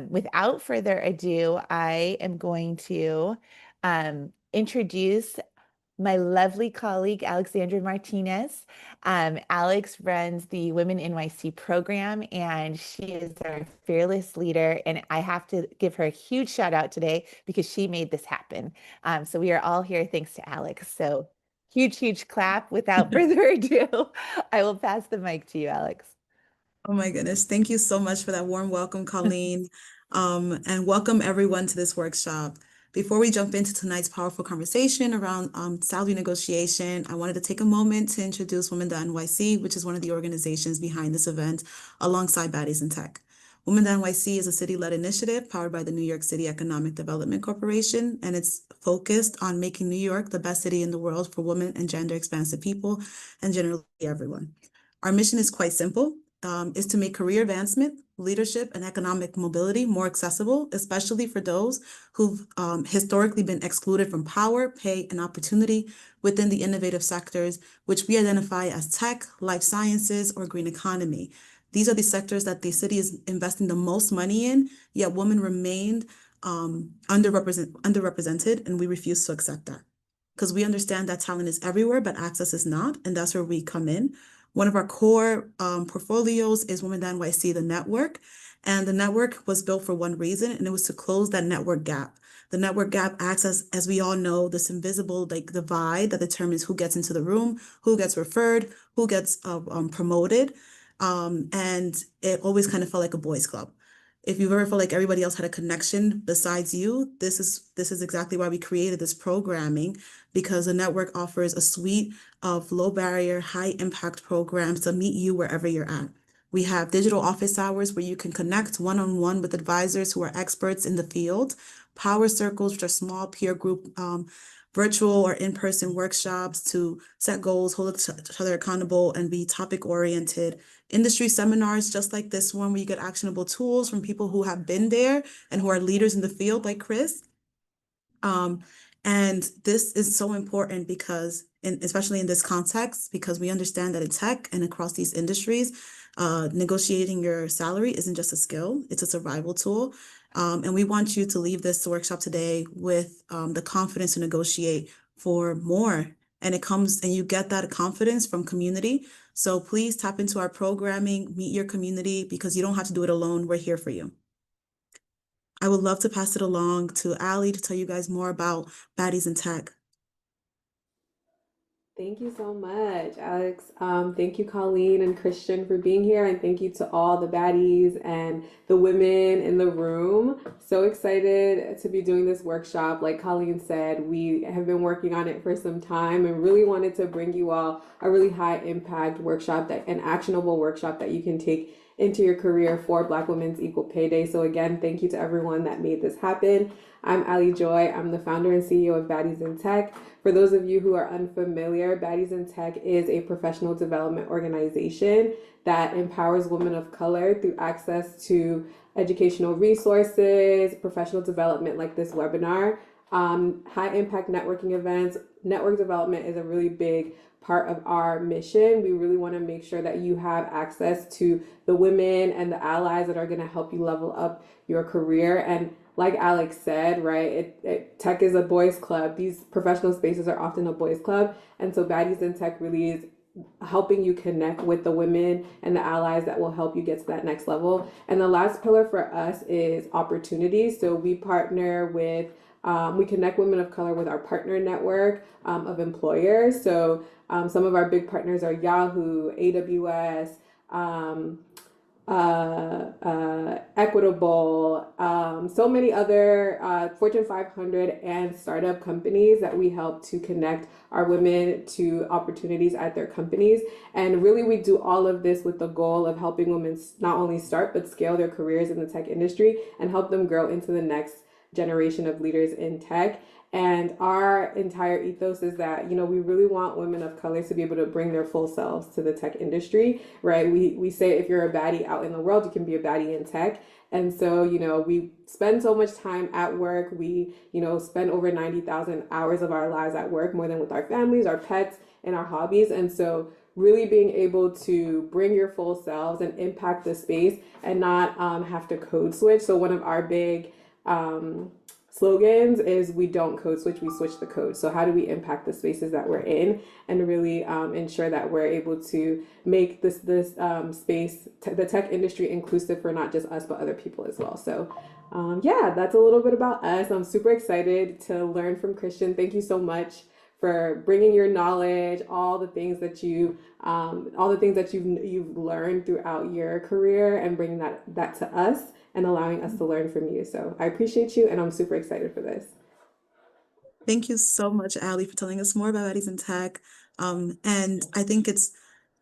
Without further ado, I am going to introduce my lovely colleague, Alexandra Martinez. Alex runs the Women NYC program, and she is our fearless leader. And I have to give her a huge shout out today because she made this happen. So we are all here thanks to Alex. So huge, huge clap. Without further ado, I will pass the mic to you, Alex. Oh my goodness. Thank you so much for that warm welcome, Colleen. And welcome everyone to this workshop. Before we jump into tonight's powerful conversation around salary negotiation, I wanted to take a moment to introduce Women.NYC, which is one of the organizations behind this event alongside Baddies in Tech. Women.NYC is a city-led initiative powered by the New York City Economic Development Corporation, and it's focused on making New York the best city in the world for women and gender-expansive people, and generally everyone. Our mission is quite simple. Is to make career advancement, leadership, and economic mobility more accessible, especially for those who've historically been excluded from power, pay, and opportunity within the innovative sectors, which we identify as tech, life sciences, or green economy. These are the sectors that the city is investing the most money in, yet women remained underrepresented, and we refuse to accept that. Because we understand that talent is everywhere, but access is not, and that's where we come in. One of our core portfolios is Women.NYC, the network. And the network was built for one reason, and it was to close that network gap. The network gap acts as we all know, this invisible divide that determines who gets into the room, who gets referred, who gets promoted. And it always kind of felt like a boys' club. If you've ever felt like everybody else had a connection besides you, this is exactly why we created this programming, because the network offers a suite of low barrier, high impact programs to meet you wherever you're at. We have digital office hours where you can connect one-on-one with advisors who are experts in the field, power circles, which are small peer group virtual or in-person workshops to set goals, hold each other accountable, and be topic oriented. Industry seminars just like this one, where you get actionable tools from people who have been there and who are leaders in the field, like Chris. And this is so important because, especially in this context, because we understand that in tech and across these industries, negotiating your salary isn't just a skill, it's a survival tool. And we want you to leave this workshop today with the confidence to negotiate for more. And you get that confidence from community. So please tap into our programming, meet your community, because you don't have to do it alone. We're here for you. I would love to pass it along to Allie to tell you guys more about Baddies in Tech. Thank you so much, Alex. Thank you, Colleen and Christian, for being here. And thank you to all the baddies and the women in the room. So excited to be doing this workshop. Like Colleen said, we have been working on it for some time and really wanted to bring you all a really high impact workshop, an actionable workshop that you can take into your career for Black Women's Equal Pay Day. So again, thank you to everyone that made this happen. I'm Ali Joy. I'm the founder and CEO of Baddies in Tech. For those of you who are unfamiliar, Baddies in Tech is a professional development organization that empowers women of color through access to educational resources, professional development like this webinar, high impact networking events. Network development is a really big part of our mission. We really want to make sure that you have access to the women and the allies that are going to help you level up your career. And like Alex said, right, tech is a boys club. These professional spaces are often a boys club. And so Baddies in Tech really is helping you connect with the women and the allies that will help you get to that next level. And the last pillar for us is opportunities. So we partner with we connect women of color with our partner network of employers. So some of our big partners are Yahoo, AWS, Equitable, so many other Fortune 500 and startup companies that we help to connect our women to opportunities at their companies. And really, we do all of this with the goal of helping women not only start, but scale their careers in the tech industry and help them grow into the next generation of leaders in tech. And our entire ethos is that, you know, we really want women of color to be able to bring their full selves to the tech industry, right? We say if you're a baddie out in the world, you can be a baddie in tech. And so, you know, we spend so much time at work. We, you know, spend over 90,000 hours of our lives at work, more than with our families, our pets, and our hobbies. And so really being able to bring your full selves and impact the space and not have to code switch. So one of our big slogans is we don't code switch, we switch the code. So how do we impact the spaces that we're in and really ensure that we're able to make this space, the tech industry, inclusive for not just us but other people as well. So yeah, that's a little bit about us. I'm super excited to learn from Christian. Thank you so much for bringing your knowledge, all the things that you've learned throughout your career, and bringing that to us and allowing us to learn from you. So I appreciate you, and I'm super excited for this. Thank you so much, Ali, for telling us more about Baddies in Tech. And I think it's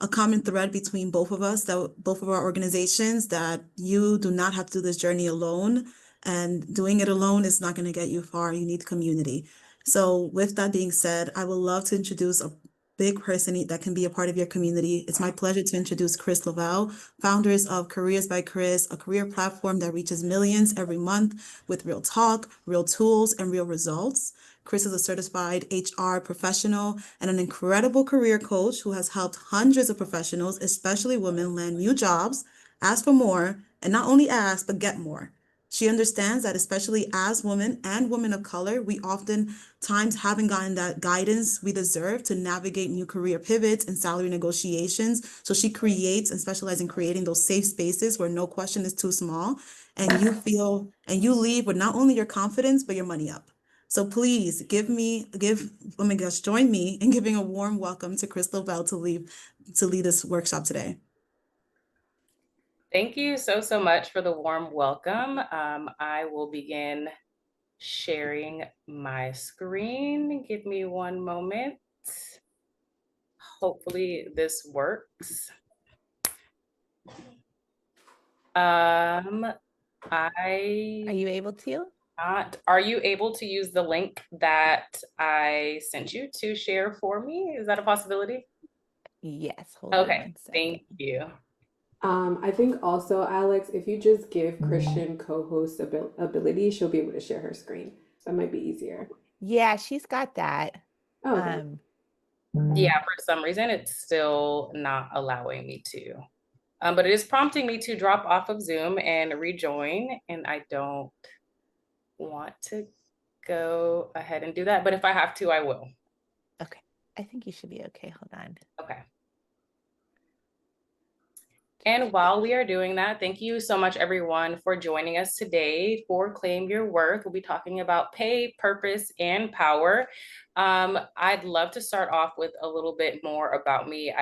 a common thread between both of us, that both of our organizations, that you do not have to do this journey alone, and doing it alone is not going to get you far. You need community. So with that being said, I would love to introduce a big person that can be a part of your community. It's my pleasure to introduce Chris Lovell, founders of Careers by Chris, a career platform that reaches millions every month with real talk, real tools, and real results. Chris is a certified HR professional and an incredible career coach who has helped hundreds of professionals, especially women, land new jobs, ask for more, and not only ask, but get more. She understands that especially as women and women of color, we oftentimes haven't gotten that guidance we deserve to navigate new career pivots and salary negotiations. So she creates and specializes in creating those safe spaces where no question is too small, and you leave with not only your confidence, but your money up. So please join me in giving a warm welcome to Chris Lovell to lead this workshop today. Thank you so much for the warm welcome. I will begin sharing my screen. Give me one moment. Hopefully this works. Are you able to? Are you able to use the link that I sent you to share for me? Is that a possibility? Yes, hold on one second. Thank you. I think also, Alex, if you just give Christian co-host ability, she'll be able to share her screen. So that might be easier. Yeah, she's got that. Oh, okay. Yeah, for some reason, it's still not allowing me to. But it is prompting me to drop off of Zoom and rejoin, and I don't want to go ahead and do that. But if I have to, I will. Okay, I think you should be okay. Hold on. Okay. And while we are doing that, thank you so much, everyone, for joining us today for Claim Your Worth. We'll be talking about pay, purpose, and power. I'd love to start off with a little bit more about me.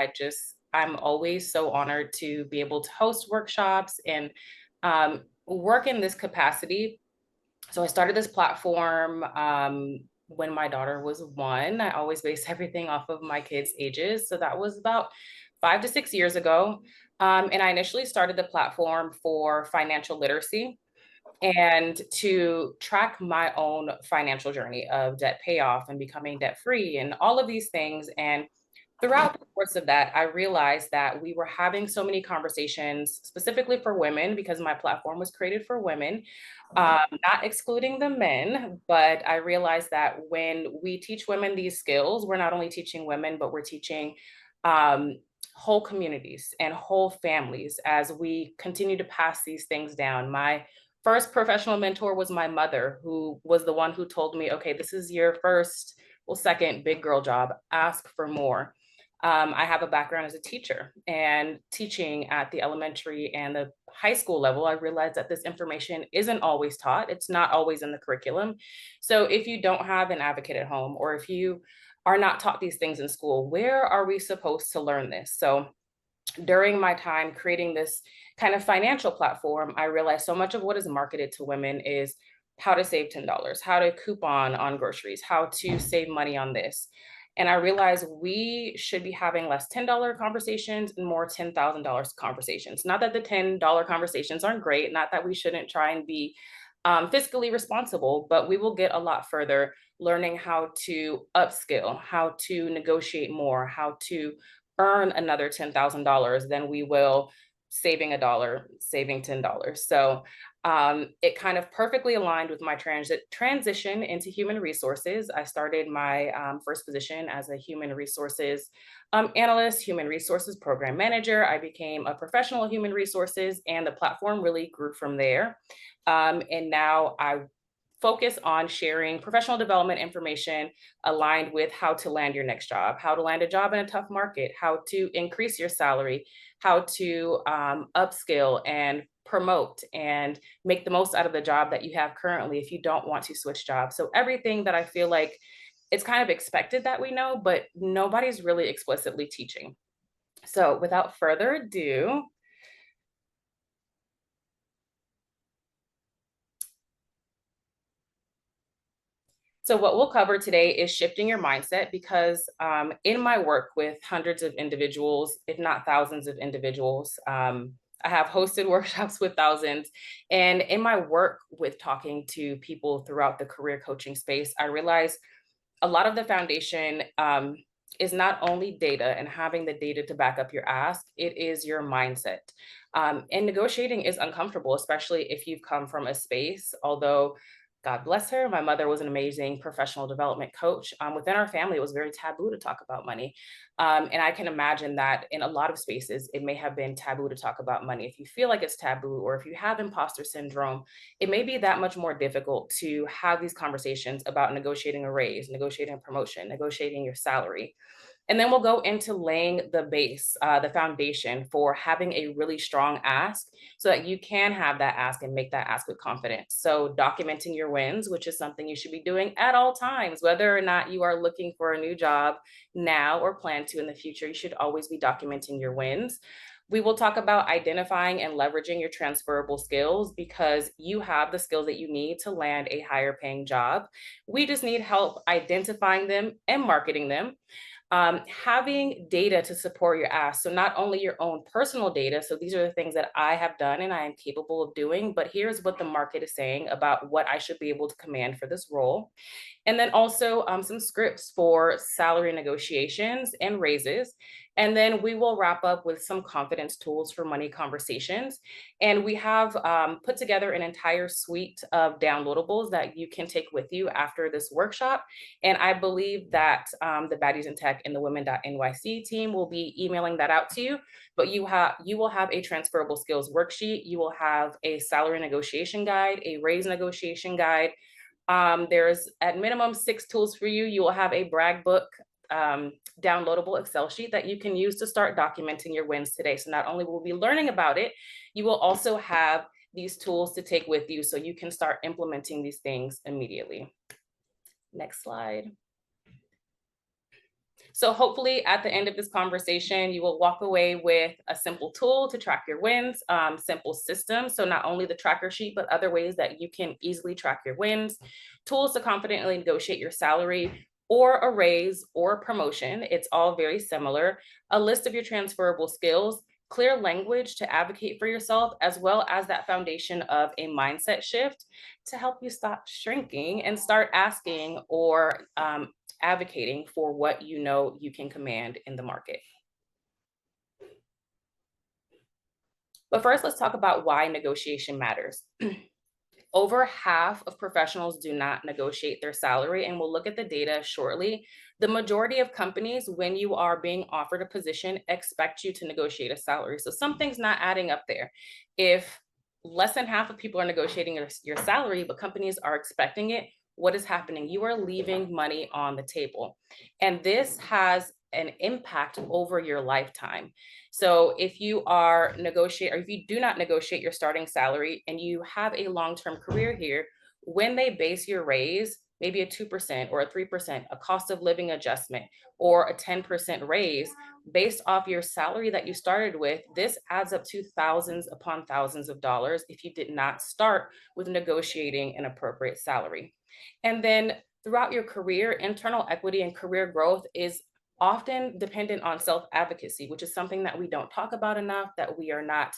I'm always so honored to be able to host workshops and work in this capacity. So I started this platform when my daughter was 1. I always base everything off of my kids' ages. So that was about 5 to 6 years ago. And I initially started the platform for financial literacy and to track my own financial journey of debt payoff and becoming debt free and all of these things. And throughout the course of that, I realized that we were having so many conversations specifically for women because my platform was created for women, not excluding the men, but I realized that when we teach women these skills, we're not only teaching women, but we're teaching whole communities and whole families as we continue to pass these things down. My first professional mentor was my mother, who was the one who told me, okay, this is your second big girl job, ask for more. I have a background as a teacher and teaching at the elementary and the high school level. I realized that this information isn't always taught. It's not always in the curriculum. So if you don't have an advocate at home, or if you are not taught these things in school, where are we supposed to learn this? So during my time creating this kind of financial platform, I realized so much of what is marketed to women is how to save $10, how to coupon on groceries, how to save money on this. And I realized we should be having less $10 conversations and more $10,000 conversations. Not that the $10 conversations aren't great, not that we shouldn't try and be fiscally responsible, but we will get a lot further learning how to upskill, how to negotiate more, how to earn another $10,000 than we will saving $1, saving $10. So It kind of perfectly aligned with my transition into human resources. I started my first position as a human resources analyst, human resources program manager. I became a professional human resources, and the platform really grew from there. And now I focus on sharing professional development information aligned with how to land your next job, how to land a job in a tough market, how to increase your salary, how to upskill and promote and make the most out of the job that you have currently if you don't want to switch jobs. So everything that I feel like it's kind of expected that we know, but nobody's really explicitly teaching. So without further ado, so what we'll cover today is shifting your mindset, because in my work with hundreds of individuals, if not thousands of individuals, I have hosted workshops with thousands. And in my work with talking to people throughout the career coaching space, I realized a lot of the foundation is not only data and having the data to back up your ask, it is your mindset. And negotiating is uncomfortable, especially if you've come from a space, although God bless her, my mother was an amazing professional development coach. Within our family, it was very taboo to talk about money. And I can imagine that in a lot of spaces, it may have been taboo to talk about money. If you feel like it's taboo, or if you have imposter syndrome, it may be that much more difficult to have these conversations about negotiating a raise, negotiating a promotion, negotiating your salary. And then we'll go into laying the base, the foundation for having a really strong ask so that you can have that ask and make that ask with confidence. So documenting your wins, which is something you should be doing at all times, whether or not you are looking for a new job now or plan to in the future, you should always be documenting your wins. We will talk about identifying and leveraging your transferable skills, because you have the skills that you need to land a higher paying job. We just need help identifying them and marketing them. Having data to support your ask. So not only your own personal data, so these are the things that I have done and I am capable of doing, but here's what the market is saying about what I should be able to command for this role. And then also some scripts for salary negotiations and raises. And then we will wrap up with some confidence tools for money conversations. And we have put together an entire suite of downloadables that you can take with you after this workshop. And I believe that the Baddies in Tech and the Women.NYC team will be emailing that out to you. But you will have a transferable skills worksheet. You will have a salary negotiation guide, a raise negotiation guide. There's at minimum 6 tools for you. You will have a brag book, downloadable Excel sheet that you can use to start documenting your wins today. So not only will we be learning about it, you will also have these tools to take with you so you can start implementing these things immediately. Next slide. So hopefully at the end of this conversation, you will walk away with a simple tool to track your wins, simple systems. So not only the tracker sheet, but other ways that you can easily track your wins, tools to confidently negotiate your salary or a raise or a promotion. It's all very similar. A list of your transferable skills, clear language to advocate for yourself, as well as that foundation of a mindset shift to help you stop shrinking and start asking or advocating for what you know you can command in the market. But first, let's talk about why negotiation matters. Over half of professionals do not negotiate their salary, and we'll look at the data shortly. The majority of companies, when you are being offered a position, expect you to negotiate a salary. So something's not adding up there. If less than half of people are negotiating your salary, but companies are expecting it, what is happening? You are leaving money on the table. And this has an impact over your lifetime. So if you are negotiate, or if you do not negotiate your starting salary and you have a long-term career here, when they base your raise, maybe a 2% or a 3%, a cost of living adjustment, or a 10% raise based off your salary that you started with, this adds up to thousands upon thousands of dollars if you did not start with negotiating an appropriate salary. And then throughout your career, internal equity and career growth is often dependent on self-advocacy, which is something that we don't talk about enough, that we are not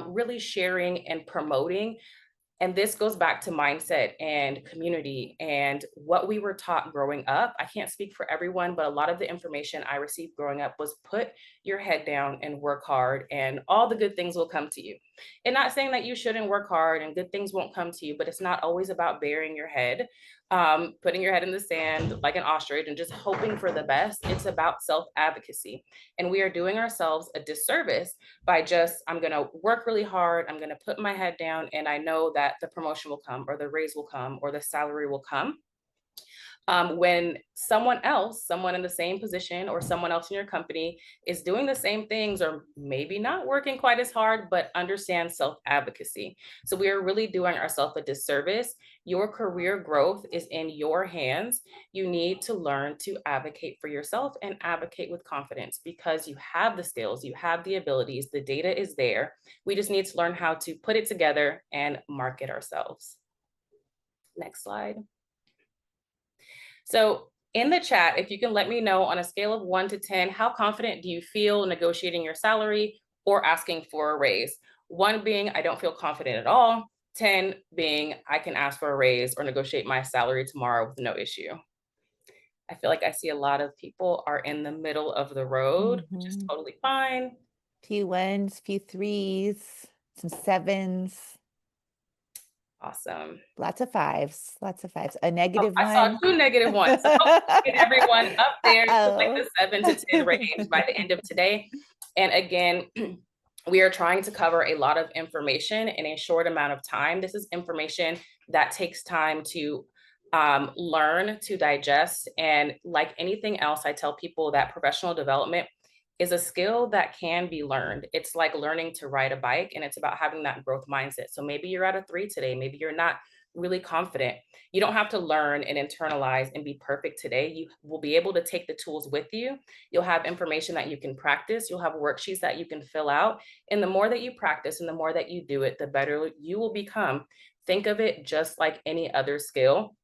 really sharing and promoting. And this goes back to mindset and community and what we were taught growing up. I can't speak for everyone, but a lot of the information I received growing up was put your head down and work hard and all the good things will come to you. And not saying that you shouldn't work hard and good things won't come to you, but it's not always about burying your head, putting your head in the sand like an ostrich and just hoping for the best. It's about self-advocacy. And we are doing ourselves a disservice by just, I'm going to work really hard, I'm going to put my head down, and I know that the promotion will come, or the raise will come, or the salary will come. When someone else, someone in the same position or someone else in your company is doing the same things, or maybe not working quite as hard, but understand self-advocacy. So we are really doing ourselves a disservice. Your career growth is in your hands. You need to learn to advocate for yourself and advocate with confidence, because you have the skills, you have the abilities, the data is there. We just need to learn how to put it together and market ourselves. Next slide. So in the chat, if you can let me know on a scale of 1 to 10, how confident do you feel negotiating your salary or asking for a raise? 1 being, I don't feel confident at all. 10 being, I can ask for a raise or negotiate my salary tomorrow with no issue. I feel like I see a lot of people are in the middle of the road, which is totally fine. Few 1s, few 3s, some 7s. Awesome. Lots of 5s, lots of 5s. A negative I saw 1. 2 negative ones. So get everyone up there to like the 7 to 10 range by the end of today. And again, we are trying to cover a lot of information in a short amount of time. This is information that takes time to learn, to digest. And like anything else, I tell people that professional development is a skill that can be learned. It's like learning to ride a bike, and it's about having that growth mindset. So maybe you're at a 3 today, maybe you're not really confident. You don't have to learn and internalize and be perfect today. You will be able to take the tools with you. You'll have information that you can practice. You'll have worksheets that you can fill out. And the more that you practice and the more that you do it, the better you will become. Think of it just like any other skill.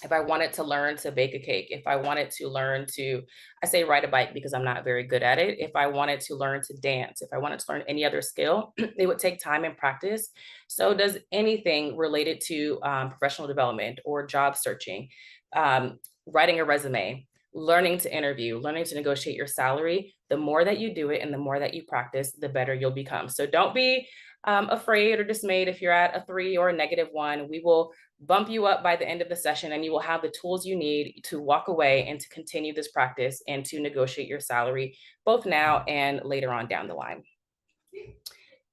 If I wanted to learn to bake a cake, if I wanted to learn to, I say ride a bike because I'm not very good at it. If I wanted to learn to dance, if I wanted to learn any other skill, it would take time and practice. So does anything related to professional development or job searching, writing a resume, learning to interview, learning to negotiate your salary. The more that you do it and the more that you practice, the better you'll become. So don't be afraid or dismayed if you're at a 3 or a -1. We will bump you up by the end of the session, and you will have the tools you need to walk away and to continue this practice and to negotiate your salary, both now and later on down the line.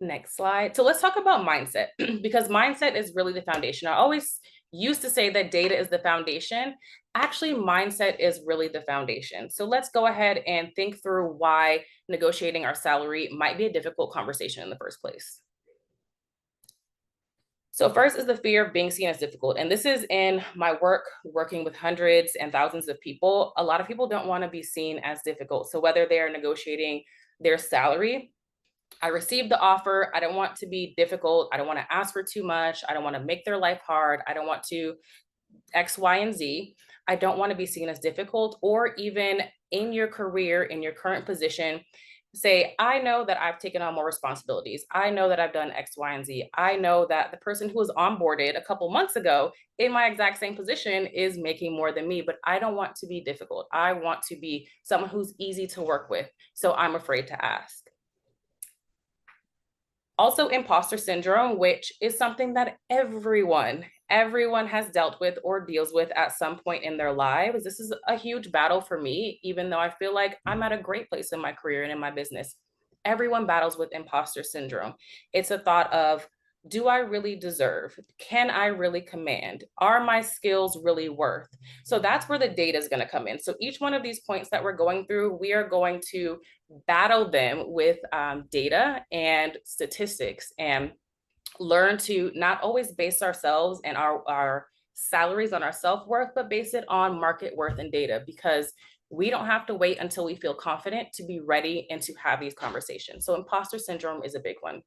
Next slide. So let's talk about mindset, because mindset is really the foundation. I always used to say that data is the foundation. Actually, mindset is really the foundation. So let's go ahead and think through why negotiating our salary might be a difficult conversation in the first place. So first is the fear of being seen as difficult. And this is in my work, working with hundreds and thousands of people. A lot of people don't want to be seen as difficult. So whether they're negotiating their salary, I received the offer, I don't want to be difficult, I don't want to ask for too much, I don't want to make their life hard, I don't want to X, Y, and Z. I don't want to be seen as difficult. Or even in your career, in your current position, say, I know that I've taken on more responsibilities. I know that I've done X, Y, and Z. I know that the person who was onboarded a couple months ago in my exact same position is making more than me, but I don't want to be difficult. I want to be someone who's easy to work with. So I'm afraid to ask. Also, imposter syndrome, which is something that everyone has dealt with or deals with at some point in their lives. This is a huge battle for me, even though I feel like I'm at a great place in my career and in my business. Everyone battles with imposter syndrome. It's a thought of, do I really deserve? Can I really command? Are my skills really worth? So that's where the data is going to come in. So each one of these points that we're going through, we are going to battle them with data and statistics, and learn to not always base ourselves and our salaries on our self-worth, but base it on market worth and data, because we don't have to wait until we feel confident to be ready and to have these conversations. So imposter syndrome is a big one.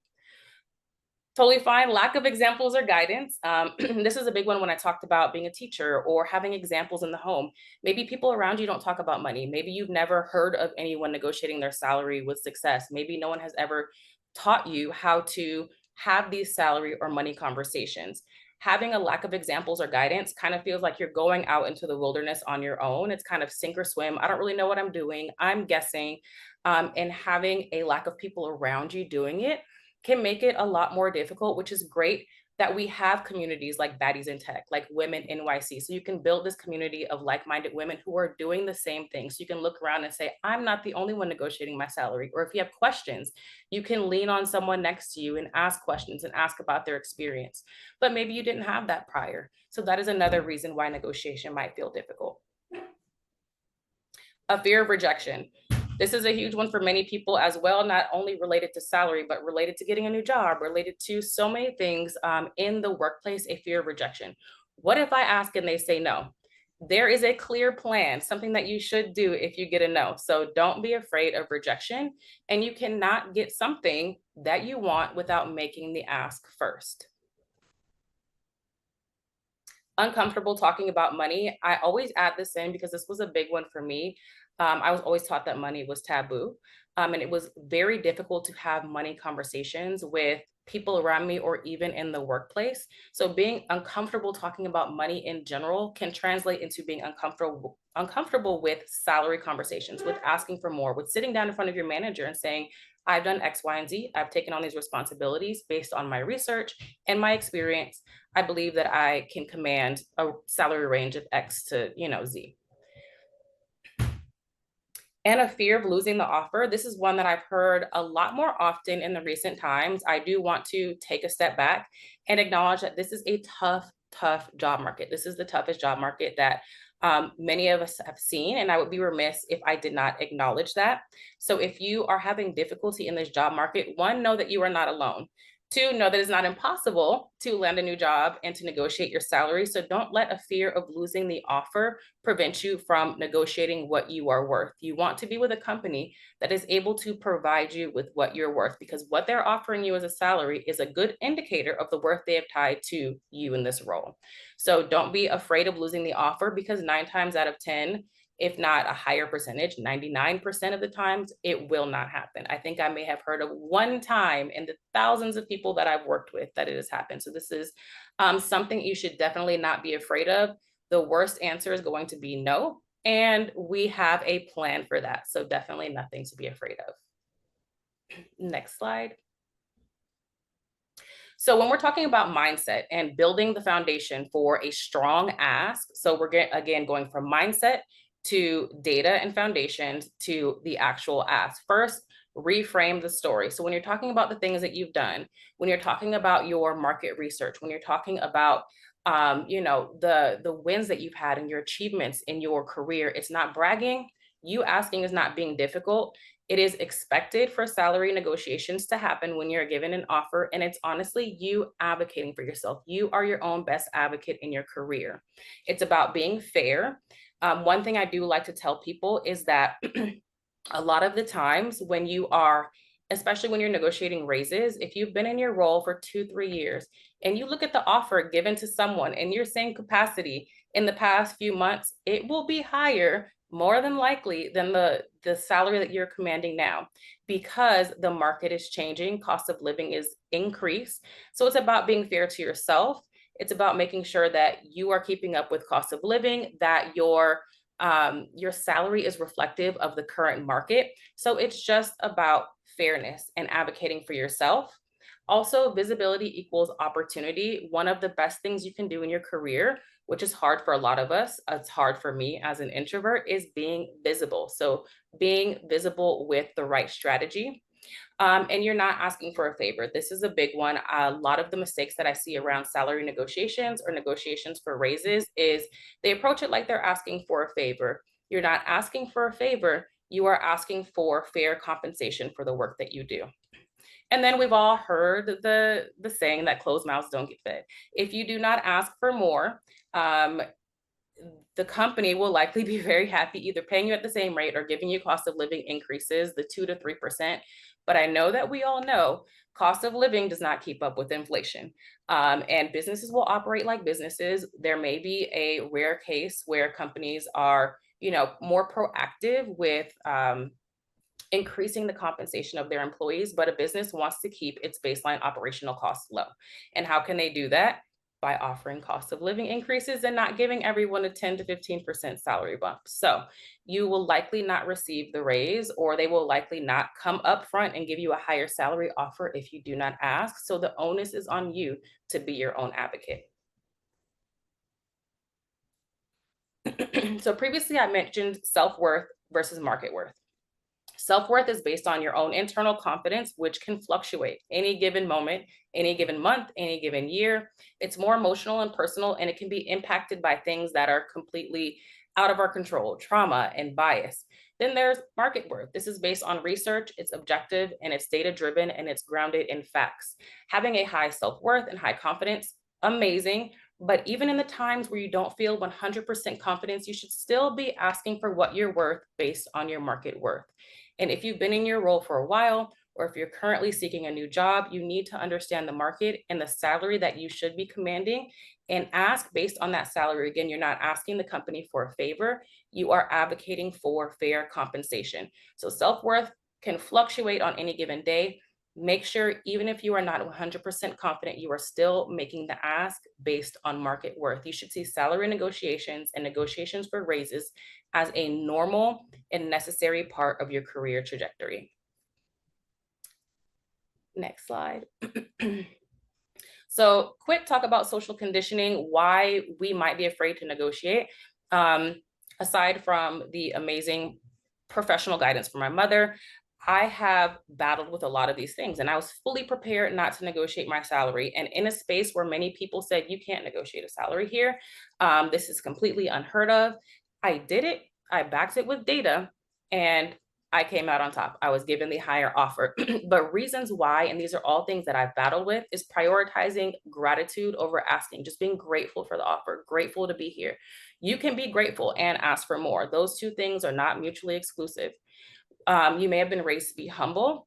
Totally fine. Lack of examples or guidance. This is a big one when I talked about being a teacher or having examples in the home. Maybe people around you don't talk about money. Maybe you've never heard of anyone negotiating their salary with success. Maybe no one has ever taught you how to have these salary or money conversations. Having a lack of examples or guidance kind of feels like you're going out into the wilderness on your own. It's kind of sink or swim. I don't really know what I'm doing. I'm guessing. And having a lack of people around you doing it can make it a lot more difficult, which is great that we have communities like Baddies in Tech, like Women NYC. So you can build this community of like-minded women who are doing the same thing. So you can look around and say, I'm not the only one negotiating my salary. Or if you have questions, you can lean on someone next to you and ask questions and ask about their experience. But maybe you didn't have that prior. So that is another reason why negotiation might feel difficult. A fear of rejection. This is a huge one for many people as well, not only related to salary, but related to getting a new job, related to so many things in the workplace, a fear of rejection. What if I ask and they say no? There is a clear plan, something that you should do if you get a no. So don't be afraid of rejection, and you cannot get something that you want without making the ask first. Uncomfortable talking about money. I always add this in because this was a big one for me. I was always taught that money was taboo. And it was very difficult to have money conversations with people around me or even in the workplace. So being uncomfortable talking about money in general can translate into being uncomfortable with salary conversations, with asking for more, with sitting down in front of your manager and saying, I've done X, Y, and Z. I've taken on these responsibilities based on my research and my experience. I believe that I can command a salary range of X to, Z. And a fear of losing the offer. This is one that I've heard a lot more often in the recent times. I do want to take a step back and acknowledge that this is a tough job market. This is the toughest job market that many of us have seen, and I would be remiss if I did not acknowledge that. So if you are having difficulty in this job market, one, know that you are not alone. Two, know that it's not impossible to land a new job and to negotiate your salary. So don't let a fear of losing the offer prevent you from negotiating what you are worth. You want to be with a company that is able to provide you with what you're worth, because what they're offering you as a salary is a good indicator of the worth they have tied to you in this role. So don't be afraid of losing the offer, because 9 times out of 10, if not a higher percentage, 99% of the times, it will not happen. I think I may have heard of one time in the thousands of people that I've worked with that it has happened. So this is something you should definitely not be afraid of. The worst answer is going to be no, and we have a plan for that. So definitely nothing to be afraid of. Next slide. So when we're talking about mindset and building the foundation for a strong ask, so we're again going from mindset to data and foundations to the actual ask. First, reframe the story. So when you're talking about the things that you've done, when you're talking about your market research, when you're talking about the wins that you've had and your achievements in your career, it's not bragging. You asking is not being difficult. It is expected for salary negotiations to happen when you're given an offer, and it's honestly you advocating for yourself. You are your own best advocate in your career. It's about being fair. One thing I do like to tell people is that a lot of the times when you are, especially when you're negotiating raises, if you've been in your role for 2-3 years and you look at the offer given to someone in your same capacity in the past few months, it will be higher, more than likely, than the salary that you're commanding now, because the market is changing, cost of living is increased. So it's about being fair to yourself. It's about making sure that you are keeping up with cost of living, that your salary is reflective of the current market. So it's just about fairness and advocating for yourself. Also, visibility equals opportunity. One of the best things you can do in your career, which is hard for a lot of us, it's hard for me as an introvert, is being visible. So being visible with the right strategy. And you're not asking for a favor. This is a big one. A lot of the mistakes that I see around salary negotiations or negotiations for raises is they approach it like they're asking for a favor. You're not asking for a favor. You are asking for fair compensation for the work that you do. And then we've all heard the saying that closed mouths don't get fed. If you do not ask for more, the company will likely be very happy either paying you at the same rate or giving you cost of living increases, the 2 to 3%. But I know that we all know cost of living does not keep up with inflation. And businesses will operate like businesses. There may be a rare case where companies are, more proactive with increasing the compensation of their employees, but a business wants to keep its baseline operational costs low. And how can they do that? by offering cost of living increases and not giving everyone a 10 to 15% salary bump. So you will likely not receive the raise, or they will likely not come up front and give you a higher salary offer if you do not ask. So the onus is on you to be your own advocate. So previously I mentioned self-worth versus market worth. Self-worth is based on your own internal confidence, which can fluctuate any given moment, any given month, any given year. It's more emotional and personal, and it can be impacted by things that are completely out of our control, trauma and bias. Then there's market worth. This is based on research, it's objective, and it's data-driven, and it's grounded in facts. Having a high self-worth and high confidence, amazing. But even in the times where you don't feel 100% confidence, you should still be asking for what you're worth based on your market worth. And if you've been in your role for a while, or if you're currently seeking a new job, you need to understand the market and the salary that you should be commanding and ask based on that salary. Again, you're not asking the company for a favor, you are advocating for fair compensation. So self-worth can fluctuate on any given day. Make sure, even if you are not 100% confident, you are still making the ask based on market worth. You should see salary negotiations and negotiations for raises as a normal and necessary part of your career trajectory. Next slide. So quick talk about social conditioning, why we might be afraid to negotiate. Aside from the amazing professional guidance from my mother, I have battled with a lot of these things, and I was fully prepared not to negotiate my salary. And in a space where many people said, you can't negotiate a salary here, this is completely unheard of, I did it, I backed it with data, and I came out on top. I was given the higher offer. But reasons why, and these are all things that I've battled with, is prioritizing gratitude over asking, just being grateful for the offer, grateful to be here. You can be grateful and ask for more. Those two things are not mutually exclusive. You may have been raised to be humble.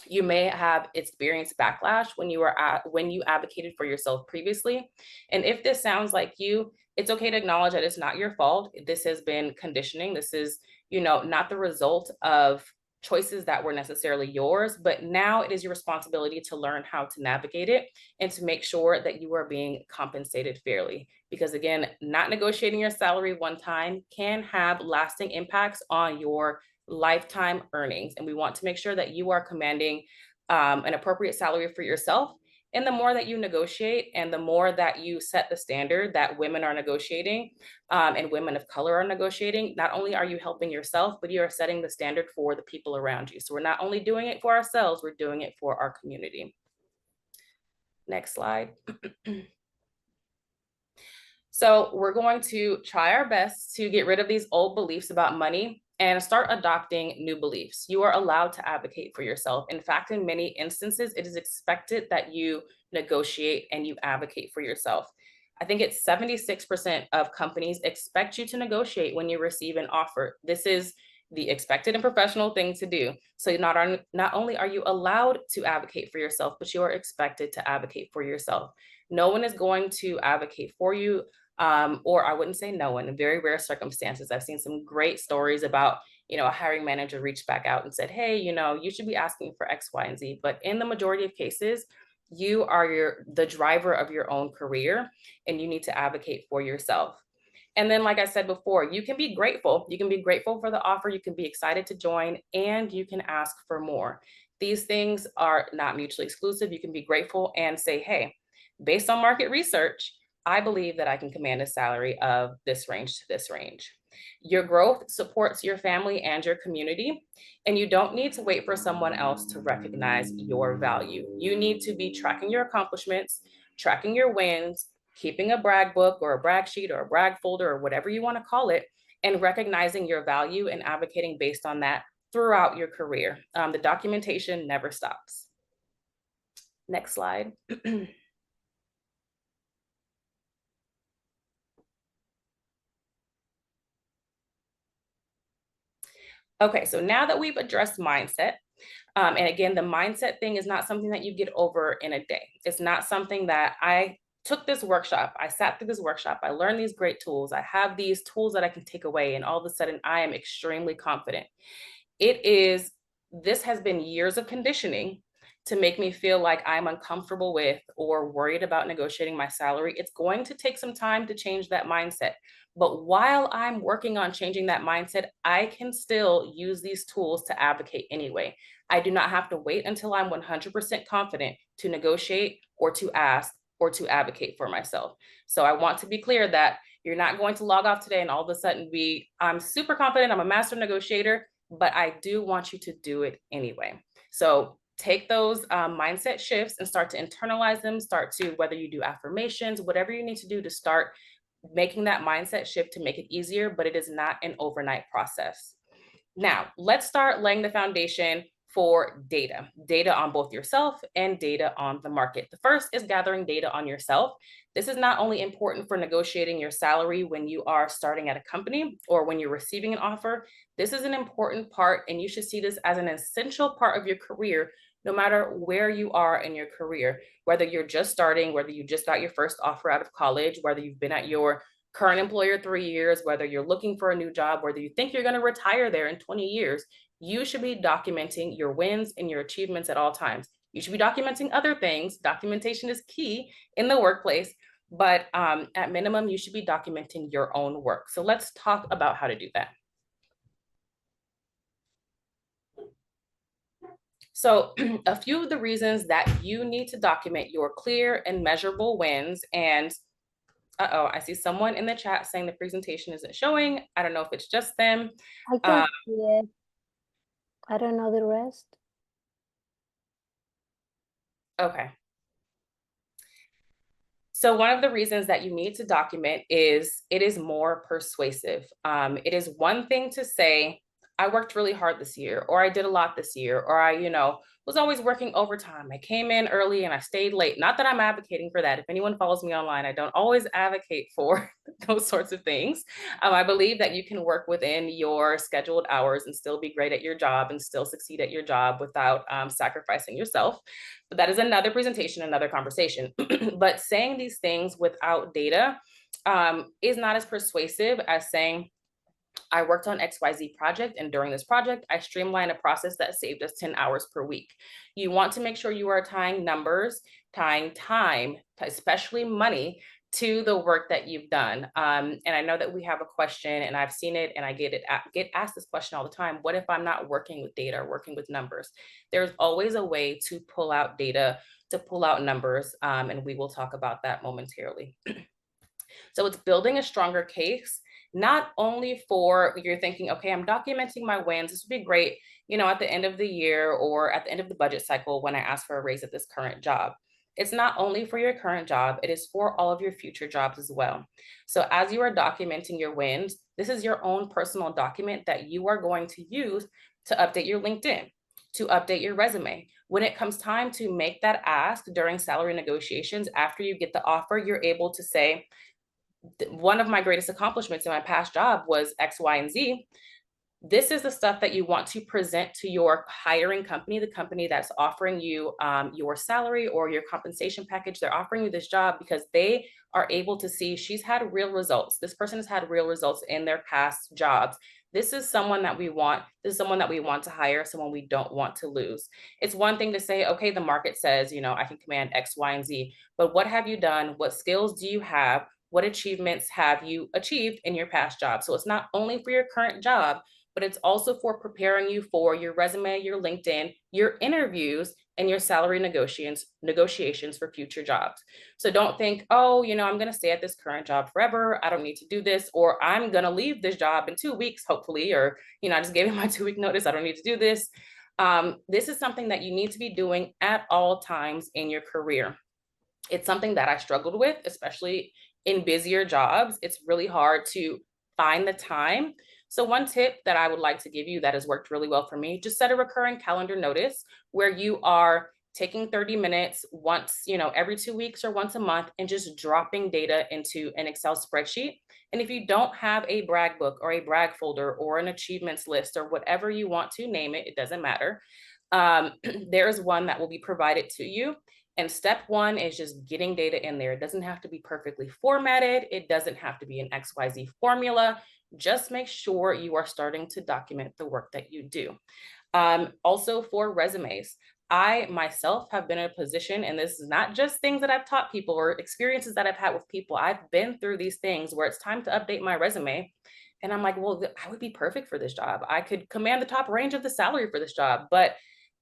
You may have experienced backlash when you advocated for yourself previously. And if this sounds like you, it's okay to acknowledge that it's not your fault. This has been conditioning. This is, not the result of choices that were necessarily yours, but now it is your responsibility to learn how to navigate it and to make sure that you are being compensated fairly. Because again, not negotiating your salary one time can have lasting impacts on your lifetime earnings. And we want to make sure that you are commanding an appropriate salary for yourself. And the more that you negotiate and the more that you set the standard that women are negotiating and women of color are negotiating, not only are you helping yourself, but you are setting the standard for the people around you. So we're not only doing it for ourselves, we're doing it for our community. Next slide. So we're going to try our best to get rid of these old beliefs about money and start adopting new beliefs. You are allowed to advocate for yourself. In fact, in many instances, it is expected that you negotiate and you advocate for yourself. I think it's 76% of companies expect you to negotiate when you receive an offer. This is the expected and professional thing to do. So not only are you allowed to advocate for yourself, but you are expected to advocate for yourself. No one is going to advocate for you. Or I wouldn't say no one, in very rare circumstances. I've seen some great stories about, a hiring manager reached back out and said, hey, you should be asking for X, Y, and Z. But in the majority of cases, you are the driver of your own career, and you need to advocate for yourself. And then, like I said before, you can be grateful. You can be grateful for the offer. You can be excited to join, and you can ask for more. These things are not mutually exclusive. You can be grateful and say, hey, based on market research, I believe that I can command a salary of this range to this range. Your growth supports your family and your community, and you don't need to wait for someone else to recognize your value. You need to be tracking your accomplishments, tracking your wins, keeping a brag book or a brag sheet or a brag folder or whatever you want to call it, and recognizing your value and advocating based on that throughout your career. The documentation never stops. Next slide. Okay, so now that we've addressed mindset, and again, the mindset thing is not something that you get over in a day. It's not something that I took this workshop, I sat through this workshop, I learned these great tools, I have these tools that I can take away, and all of a sudden I am extremely confident. This has been years of conditioning to make me feel like I'm uncomfortable with or worried about negotiating my salary, it's going to take some time to change that mindset. But while I'm working on changing that mindset, I can still use these tools to advocate anyway. I do not have to wait until I'm 100% confident to negotiate or to ask or to advocate for myself. So I want to be clear that you're not going to log off today and all of a sudden be, I'm super confident, I'm a master negotiator, but I do want you to do it anyway. So take those mindset shifts and start to internalize them, start to, whether you do affirmations, whatever you need to do to start making that mindset shift to make it easier, but it is not an overnight process. Now, let's start laying the foundation for data on both yourself and data on the market. The first is gathering data on yourself. This is not only important for negotiating your salary when you are starting at a company or when you're receiving an offer. This is an important part, and you should see this as an essential part of your career, no matter where you are in your career, whether you're just starting, whether you just got your first offer out of college, whether you've been at your current employer 3 years, whether you're looking for a new job, whether you think you're going to retire there in 20 years, you should be documenting your wins and your achievements at all times. You should be documenting other things. Documentation is key in the workplace, but at minimum, you should be documenting your own work. So let's talk about how to do that. So a few of the reasons that you need to document your clear and measurable wins, and I see someone in the chat saying the presentation isn't showing. I don't know if it's just them. I can see it. I don't know the rest. Okay. So one of the reasons that you need to document is it is more persuasive. It is one thing to say, I worked really hard this year, or I did a lot this year, or I, was always working overtime. I came in early and I stayed late. Not that I'm advocating for that. If anyone follows me online, I don't always advocate for those sorts of things. I believe that you can work within your scheduled hours and still be great at your job and still succeed at your job without sacrificing yourself. But that is another presentation, another conversation. But saying these things without data is not as persuasive as saying, I worked on XYZ project, and during this project, I streamlined a process that saved us 10 hours per week. You want to make sure you are tying numbers, tying time, especially money, to the work that you've done. And I know that we have a question, and I've seen it, and I get asked this question all the time. What if I'm not working with data or working with numbers? There's always a way to pull out data, to pull out numbers, and we will talk about that momentarily. So it's building a stronger case, not only for you're thinking, okay, I'm documenting my wins. This would be great, at the end of the year or at the end of the budget cycle when I ask for a raise at this current job. It's not only for your current job, it is for all of your future jobs as well. So as you are documenting your wins, this is your own personal document that you are going to use to update your LinkedIn, to update your resume. When it comes time to make that ask during salary negotiations, after you get the offer, you're able to say, one of my greatest accomplishments in my past job was X, Y, and Z. This is the stuff that you want to present to your hiring company, the company that's offering you your salary or your compensation package. They're offering you this job because they are able to see she's had real results. This person has had real results in their past jobs. This is someone that we want. This is someone that we want to hire, someone we don't want to lose. It's one thing to say, okay, the market says, I can command X, Y, and Z, but what have you done? What skills do you have? What achievements have you achieved in your past job? So it's not only for your current job, but it's also for preparing you for your resume, your LinkedIn, your interviews, and your salary negotiations for future jobs. So don't think, oh, I'm going to stay at this current job forever. I don't need to do this, or I'm going to leave this job in 2 weeks, hopefully, or, I just gave you my 2-week notice. I don't need to do this. This is something that you need to be doing at all times in your career. It's something that I struggled with, especially in busier jobs. It's really hard to find the time. So one tip that I would like to give you that has worked really well for me, just set a recurring calendar notice where you are taking 30 minutes once, every 2 weeks or once a month, and just dropping data into an Excel spreadsheet. And if you don't have a brag book or a brag folder or an achievements list or whatever you want to name it, it doesn't matter. There's one that will be provided to you. And step one is just getting data in there. It doesn't have to be perfectly formatted. It doesn't have to be an XYZ formula. Just make sure you are starting to document the work that you do. Also for resumes, I myself have been in a position, and this is not just things that I've taught people or experiences that I've had with people. I've been through these things where it's time to update my resume. And I'm like, well, I would be perfect for this job. I could command the top range of the salary for this job, but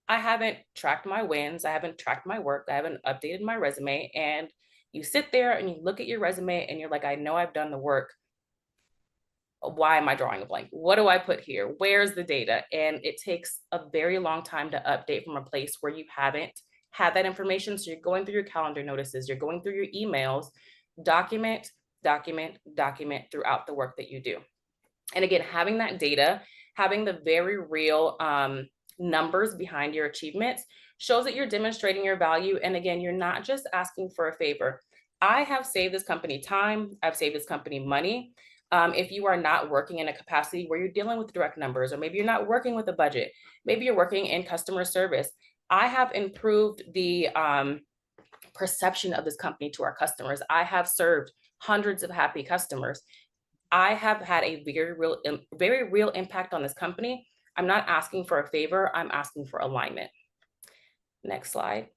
I haven't tracked my wins. I haven't tracked my work. I haven't updated my resume. And you sit there and you look at your resume and you're like, I know I've done the work. Why am I drawing a blank? What do I put here? Where's the data? And it takes a very long time to update from a place where you haven't had that information. So you're going through your calendar notices, you're going through your emails, document, document, document throughout the work that you do. And again, having that data, having the very real numbers behind your achievements shows that you're demonstrating your value. And again, you're not just asking for a favor. I have saved this company time. I've saved this company money. If you are not working in a capacity where you're dealing with direct numbers, or maybe you're not working with a budget, maybe you're working in customer service, I have improved the perception of this company to our customers. I have served hundreds of happy customers. I have had a very real impact on this company. I'm not asking for a favor, I'm asking for alignment. Next slide.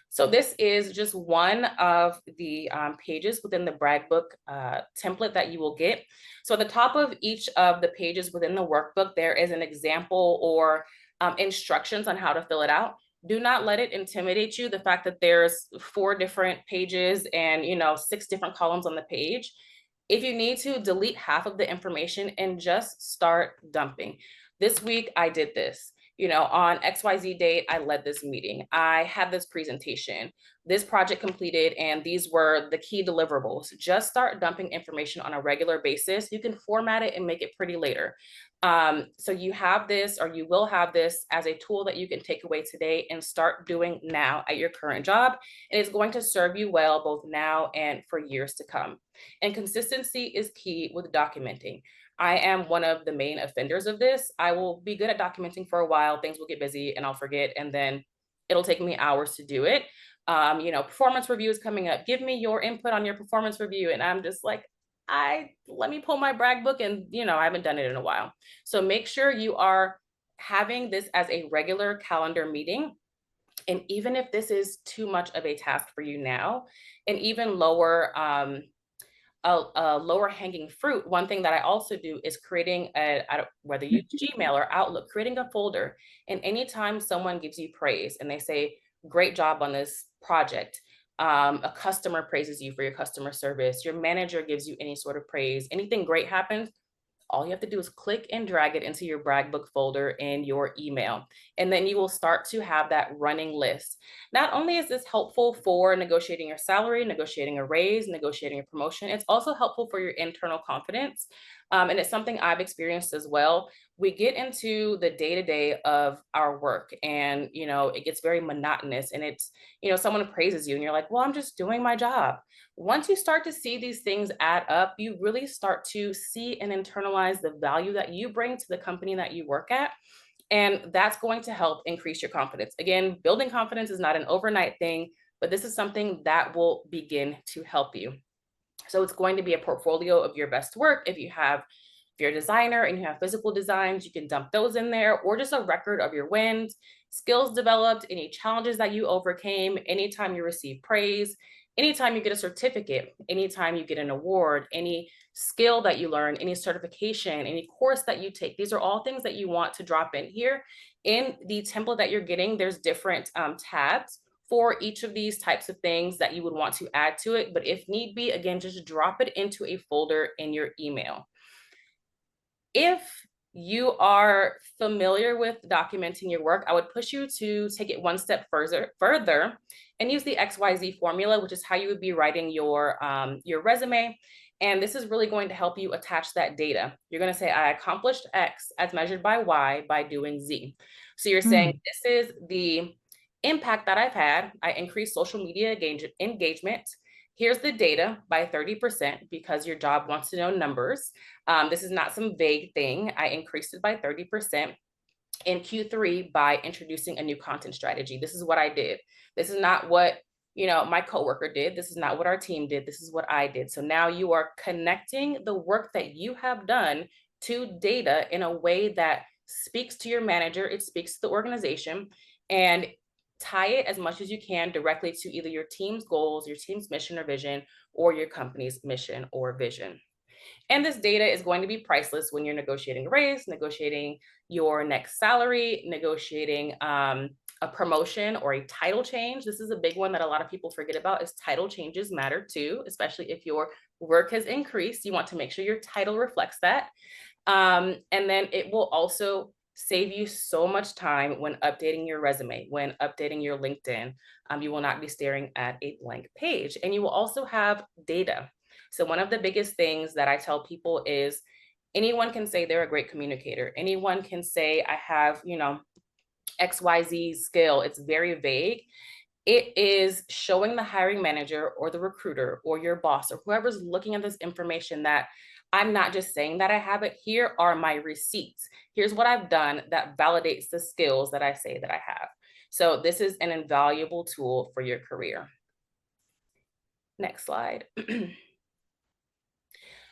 So this is just one of the pages within the brag book template that you will get. So at the top of each of the pages within the workbook, there is an example or instructions on how to fill it out. Do not let it intimidate you, the fact that there's 4 different pages and 6 different columns on the page. If you need to, delete half of the information and just start dumping. This week I did this. On XYZ date, I led this meeting. I had this presentation, this project completed, and these were the key deliverables. Just start dumping information on a regular basis. You can format it and make it pretty later. So you have this, or you will have this as a tool that you can take away today and start doing now at your current job. And it's going to serve you well, both now and for years to come. And consistency is key with documenting. I am one of the main offenders of this. I will be good at documenting for a while, things will get busy and I'll forget, and then it'll take me hours to do it. Performance review is coming up. Give me your input on your performance review. And I'm just like, let me pull my brag book, and I haven't done it in a while. So make sure you are having this as a regular calendar meeting. And even if this is too much of a task for you now, and even lower lower hanging fruit, one thing that I also do is creating whether you use Gmail or Outlook, creating a folder. And anytime someone gives you praise and they say, great job on this project, a customer praises you for your customer service, your manager gives you any sort of praise, anything great happens, all you have to do is click and drag it into your brag book folder in your email. And then you will start to have that running list. Not only is this helpful for negotiating your salary, negotiating a raise, negotiating a promotion, it's also helpful for your internal confidence. And it's something I've experienced as well. We get into the day-to-day of our work and, it gets very monotonous, and it's, someone praises you and you're like, well, I'm just doing my job. Once you start to see these things add up, you really start to see and internalize the value that you bring to the company that you work at. And that's going to help increase your confidence. Again, building confidence is not an overnight thing, but this is something that will begin to help you. So it's going to be a portfolio of your best work. If you're a designer and you have physical designs, you can dump those in there, or just a record of your wins, skills developed, any challenges that you overcame, anytime you receive praise, anytime you get a certificate, anytime you get an award, any skill that you learn, any certification, any course that you take. These are all things that you want to drop in here. In the template that you're getting, there's different tabs for each of these types of things that you would want to add to it. But if need be, again, just drop it into a folder in your email. If you are familiar with documenting your work, I would push you to take it one step further and use the XYZ formula, which is how you would be writing your resume. And this is really going to help you attach that data. You're going to say, I accomplished X as measured by Y by doing Z. So you're saying, this is the impact that I've had. I increased social media engagement. Here's the data by 30% because your job wants to know numbers. This is not some vague thing. I increased it by 30% in Q3 by introducing a new content strategy. This is what I did. This is not what my coworker did. This is not what our team did. This is what I did. So now you are connecting the work that you have done to data in a way that speaks to your manager, it speaks to the organization, and tie it as much as you can directly to either your team's goals, your team's mission or vision, or your company's mission or vision. And this data is going to be priceless when you're negotiating a raise, negotiating your next salary, negotiating a promotion or a title change. This is a big one that a lot of people forget about, is title changes matter too, especially if your work has increased. You want to make sure your title reflects that. And then it will also save you so much time when updating your resume, when updating your LinkedIn. You will not be staring at a blank page, and you will also have data. So one of the biggest things that I tell people is anyone can say they're a great communicator. Anyone can say I have, XYZ skill. It's very vague. It is showing the hiring manager or the recruiter or your boss or whoever's looking at this information that I'm not just saying that I have it. Here are my receipts. Here's what I've done that validates the skills that I say that I have. So this is an invaluable tool for your career. Next slide.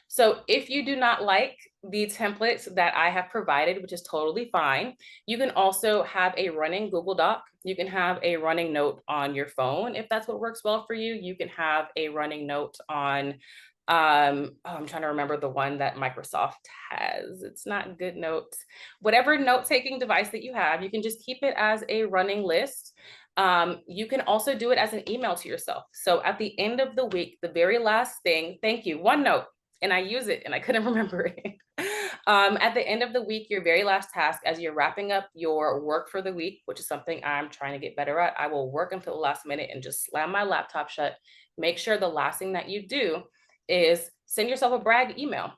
So if you do not like the templates that I have provided, which is totally fine, you can also have a running Google Doc. You can have a running note on your phone if that's what works well for you. You can have a running note on, I'm trying to remember the one that Microsoft has. It's not GoodNotes. Whatever note-taking device that you have, you can just keep it as a running list. You can also do it as an email to yourself. So at the end of the week, the very last thing, thank you, OneNote. And I use it and I couldn't remember it. At the end of the week, your very last task, as you're wrapping up your work for the week, which is something I'm trying to get better at, I will work until the last minute and just slam my laptop shut. Make sure the last thing that you do is send yourself a brag email.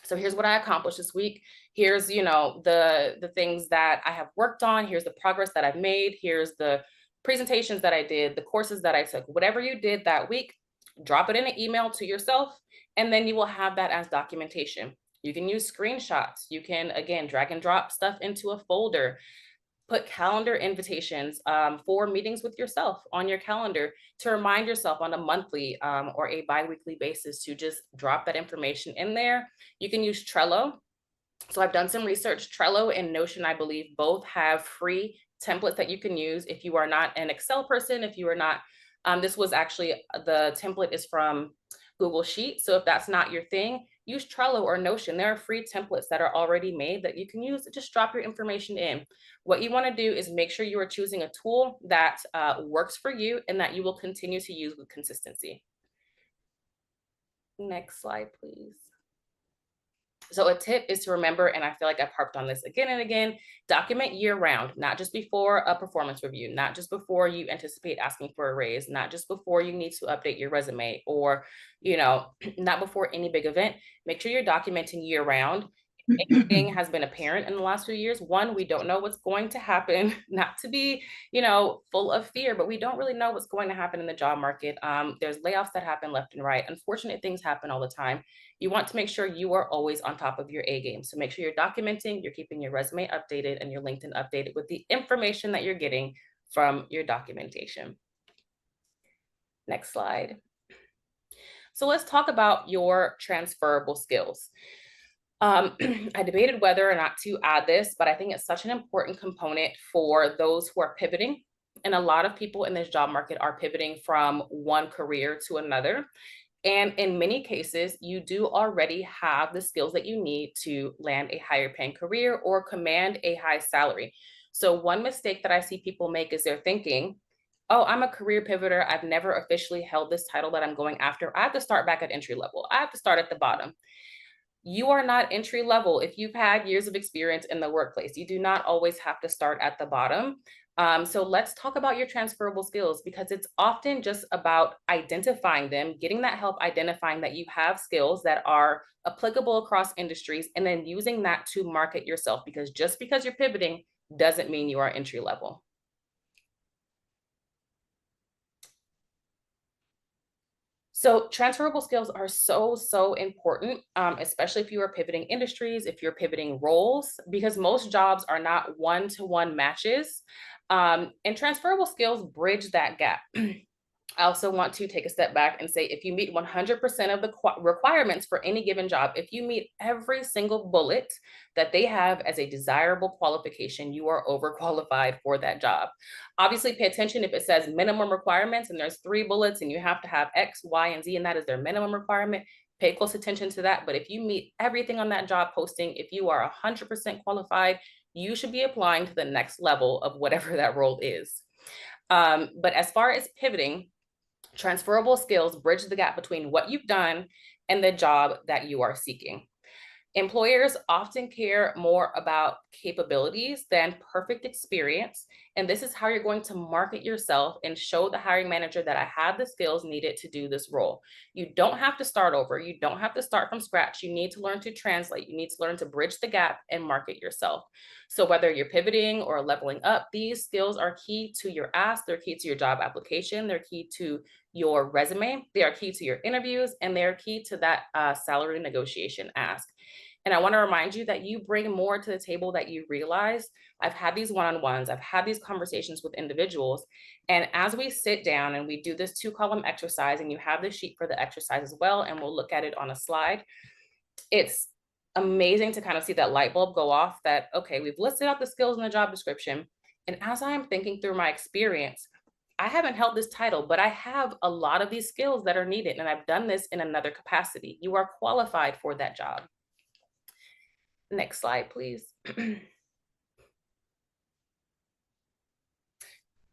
So here's what I accomplished this week. Here's, the things that I have worked on. Here's the progress that I've made. Here's the presentations that I did, the courses that I took, whatever you did that week, drop it in an email to yourself, and then you will have that as documentation. You can use screenshots. You can, again, drag and drop stuff into a folder. Put calendar invitations for meetings with yourself on your calendar to remind yourself on a monthly or a bi-weekly basis to just drop that information in there. You can use Trello. So I've done some research. Trello and Notion, I believe, both have free templates that you can use if you are not an Excel person, if you are not, this was actually, the template is from Google Sheets. So if that's not your thing, use Trello or Notion. There are free templates that are already made that you can use to just drop your information in. What you want to do is make sure you are choosing a tool that works for you and that you will continue to use with consistency. Next slide, please. So a tip is to remember, and I feel like I've harped on this again and again, document year round, not just before a performance review, not just before you anticipate asking for a raise, not just before you need to update your resume, or, not before any big event. Make sure you're documenting year round. Anything has been apparent in the last few years. One, we don't know what's going to happen, not to be, full of fear, but we don't really know what's going to happen in the job market. There's layoffs that happen left and right. Unfortunate things happen all the time. You want to make sure you are always on top of your A game. So make sure you're documenting, you're keeping your resume updated and your LinkedIn updated with the information that you're getting from your documentation. Next slide. So let's talk about your transferable skills. I debated whether or not to add this, but I think it's such an important component for those who are pivoting. And a lot of people in this job market are pivoting from one career to another. And in many cases, you do already have the skills that you need to land a higher paying career or command a high salary. So one mistake that I see people make is they're thinking, oh, I'm a career pivoter. I've never officially held this title that I'm going after. I have to start back at entry level. I have to start at the bottom. You are not entry level. If you've had years of experience in the workplace, you do not always have to start at the bottom. So let's talk about your transferable skills, because it's often just about identifying them, getting that help identifying that you have skills that are applicable across industries, and then using that to market yourself, because just because you're pivoting doesn't mean you are entry level. So transferable skills are so important, especially if you are pivoting industries, if you're pivoting roles, because most jobs are not one-to-one matches. And transferable skills bridge that gap. I also want to take a step back and say, if you meet 100% of the requirements for any given job, if you meet every single bullet that they have as a desirable qualification, you are overqualified for that job. Obviously, pay attention if it says minimum requirements and there's 3 bullets and you have to have X, Y, and Z, and that is their minimum requirement. Pay close attention to that. But if you meet everything on that job posting, if you are 100% qualified, you should be applying to the next level of whatever that role is. But as far as pivoting, transferable skills bridge the gap between what you've done and the job that you are seeking. Employers often care more about capabilities than perfect experience. And this is how you're going to market yourself and show the hiring manager that I have the skills needed to do this role. You don't have to start over. You don't have to start from scratch. You need to learn to translate. You need to learn to bridge the gap and market yourself. So whether you're pivoting or leveling up, these skills are key to your ask. They're key to your job application. They're key to your resume. They are key to your interviews, and they're key to that salary negotiation ask. And I want to remind you that you bring more to the table that you realize. I've had these one-on-ones, I've had these conversations with individuals. And as we sit down and we do this 2-column exercise, and you have the sheet for the exercise as well, and we'll look at it on a slide, it's amazing to kind of see that light bulb go off that, okay, we've listed out the skills in the job description. And as I am thinking through my experience, I haven't held this title, but I have a lot of these skills that are needed, and I've done this in another capacity. You are qualified for that job. Next slide, please.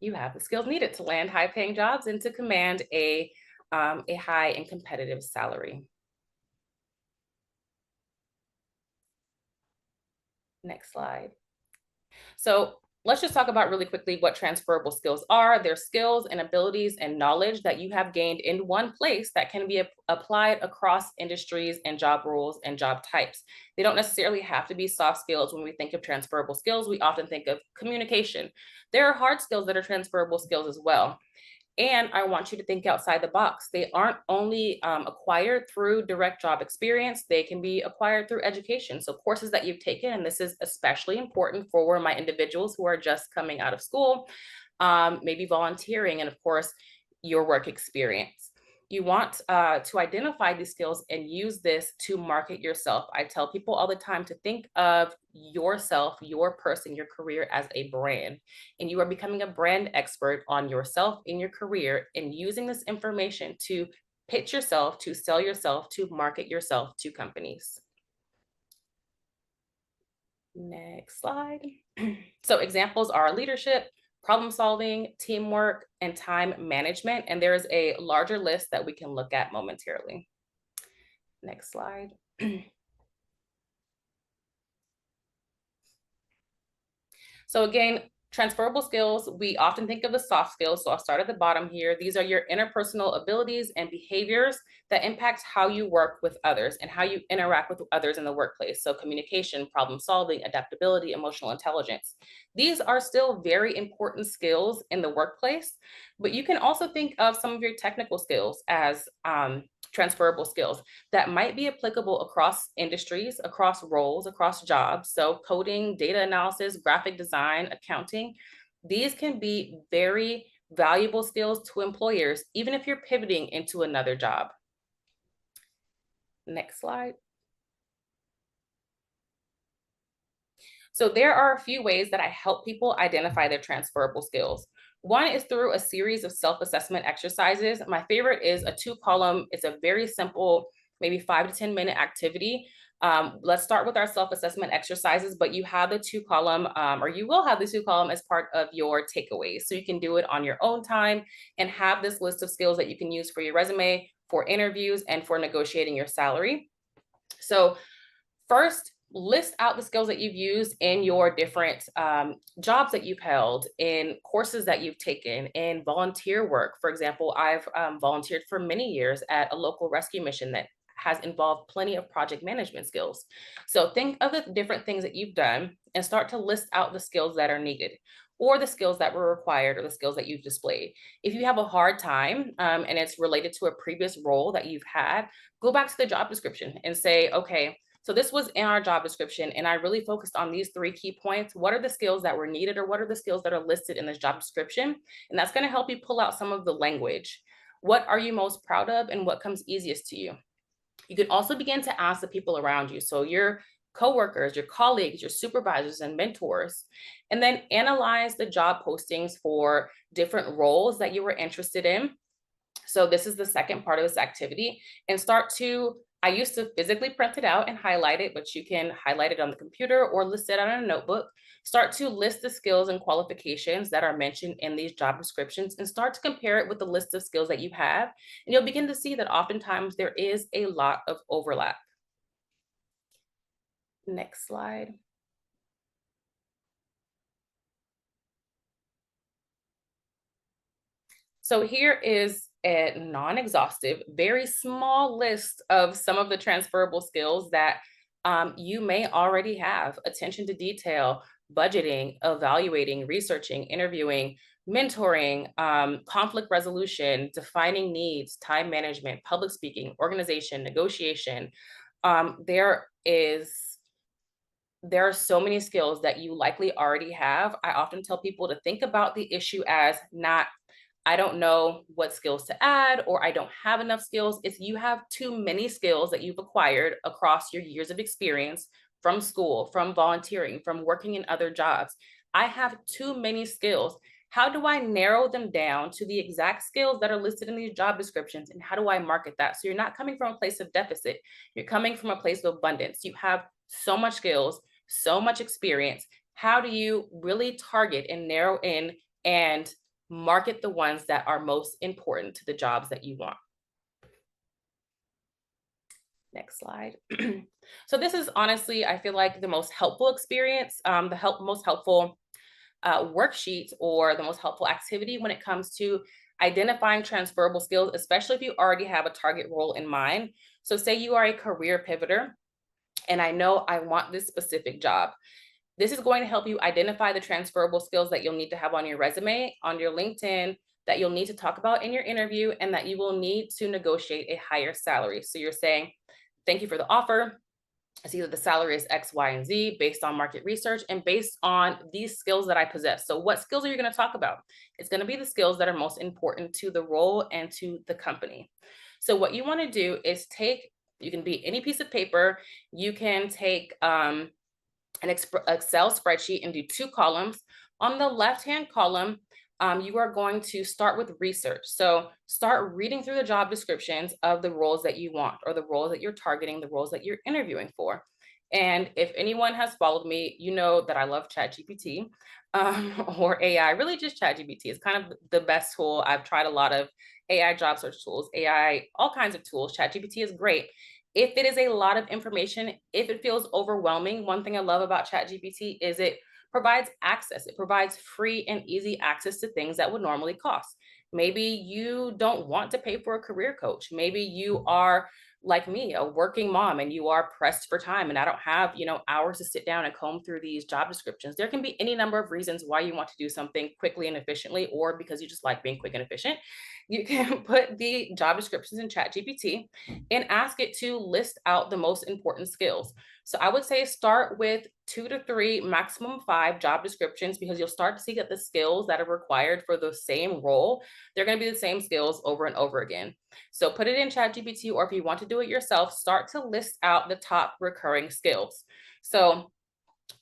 You have the skills needed to land high-paying jobs and to command a high and competitive salary. Next slide. So let's just talk about really quickly what transferable skills are. They're skills and abilities and knowledge that you have gained in one place that can be applied across industries and job roles and job types. They don't necessarily have to be soft skills. When we think of transferable skills, we often think of communication. There are hard skills that are transferable skills as well. And I want you to think outside the box. They aren't only acquired through direct job experience, they can be acquired through education. So courses that you've taken, and this is especially important for my individuals who are just coming out of school, maybe volunteering, and of course, your work experience. You want to identify these skills and use this to market yourself. I tell people all the time to think of yourself, your person, your career as a brand. And you are becoming a brand expert on yourself in your career and using this information to pitch yourself, to sell yourself, to market yourself to companies. Next slide. So examples are leadership, problem solving, teamwork, and time management. And there is a larger list that we can look at momentarily. Next slide. So again, transferable skills, we often think of the soft skills. So I'll start at the bottom here. These are your interpersonal abilities and behaviors that impact how you work with others and how you interact with others in the workplace. So communication, problem solving, adaptability, emotional intelligence. These are still very important skills in the workplace, but you can also think of some of your technical skills as transferable skills that might be applicable across industries, across roles, across jobs. So coding, data analysis, graphic design, accounting, these can be very valuable skills to employers, even if you're pivoting into another job. Next slide. So there are a few ways that I help people identify their transferable skills. One is through a series of self-assessment exercises. My favorite is a 2-column. It's a very simple, maybe 5 to 10 minute activity. Let's start with our self-assessment exercises, but you have the 2-column, or you will have the 2-column as part of your takeaways. So you can do it on your own time and have this list of skills that you can use for your resume, for interviews, and for negotiating your salary. So first, list out the skills that you've used in your different jobs that you've held, in courses that you've taken, in volunteer work. For example, I've volunteered for many years at a local rescue mission that has involved plenty of project management skills. So think of the different things that you've done and start to list out the skills that are needed, or the skills that were required, or the skills that you've displayed. If you have a hard time and it's related to a previous role that you've had, go back to the job description and say, okay, so this was in our job description, and I really focused on these 3 key points. What are the skills that were needed, or what are the skills that are listed in this job description? And that's going to help you pull out some of the language What are you most proud of and what comes easiest to you? You can also begin to ask the people around you. So your coworkers, your colleagues, your supervisors and mentors, and then analyze the job postings for different roles that you were interested in. So this is the second part of this activity, and start to, I used to physically print it out and highlight it, but you can highlight it on the computer or list it on a notebook. Start to list the skills and qualifications that are mentioned in these job descriptions and start to compare it with the list of skills that you have. And you'll begin to see that oftentimes there is a lot of overlap. Next slide. So here is a non-exhaustive, very small list of some of the transferable skills that you may already have: attention to detail, budgeting, evaluating, researching, interviewing, mentoring, conflict resolution, defining needs, time management, public speaking, organization, negotiation. There are so many skills that you likely already have. I often tell people to think about the issue as not, I don't know what skills to add, or I don't have enough skills. It's you have too many skills that you've acquired across your years of experience from school, from volunteering, from working in other jobs. I have too many skills. How do I narrow them down to the exact skills that are listed in these job descriptions? And how do I market that? So you're not coming from a place of deficit. You're coming from a place of abundance. You have so much skills, so much experience. How do you really target and narrow in and market the ones that are most important to the jobs that you want? Next slide. So this is honestly, I feel like the most helpful experience, most helpful worksheet, or the most helpful activity when it comes to identifying transferable skills, especially if you already have a target role in mind. So say you are a career pivoter, and I know I want this specific job. This is going to help you identify the transferable skills that you'll need to have on your resume, on your LinkedIn, that you'll need to talk about in your interview, and that you will need to negotiate a higher salary. So you're saying, thank you for the offer. I see that the salary is X, Y, and Z based on market research and based on these skills that I possess. So what skills are you going to talk about? It's going to be the skills that are most important to the role and to the company. So what you want to do is take, you can be any piece of paper, you can take an Excel spreadsheet and do 2 columns. On the left-hand column, you are going to start with research. So start reading through the job descriptions of the roles that you want, or the roles that you're targeting, the roles that you're interviewing for. And if anyone has followed me, you know that I love ChatGPT or AI, really just ChatGPT. It's kind of the best tool. I've tried a lot of AI job search tools, AI, all kinds of tools. ChatGPT is great. If it is a lot of information, if it feels overwhelming, one thing I love about ChatGPT is it provides access. It provides free and easy access to things that would normally cost. Maybe you don't want to pay for a career coach. Maybe you are like me, a working mom, and you are pressed for time, and I don't have, hours to sit down and comb through these job descriptions. There can be any number of reasons why you want to do something quickly and efficiently, or because you just like being quick and efficient. You can put the job descriptions in ChatGPT and ask it to list out the most important skills. So I would say start with 2 to 3, maximum 5 job descriptions, because you'll start to see that the skills that are required for the same role, they're going to be the same skills over and over again. So put it in ChatGPT, or if you want to do it yourself, start to list out the top recurring skills. So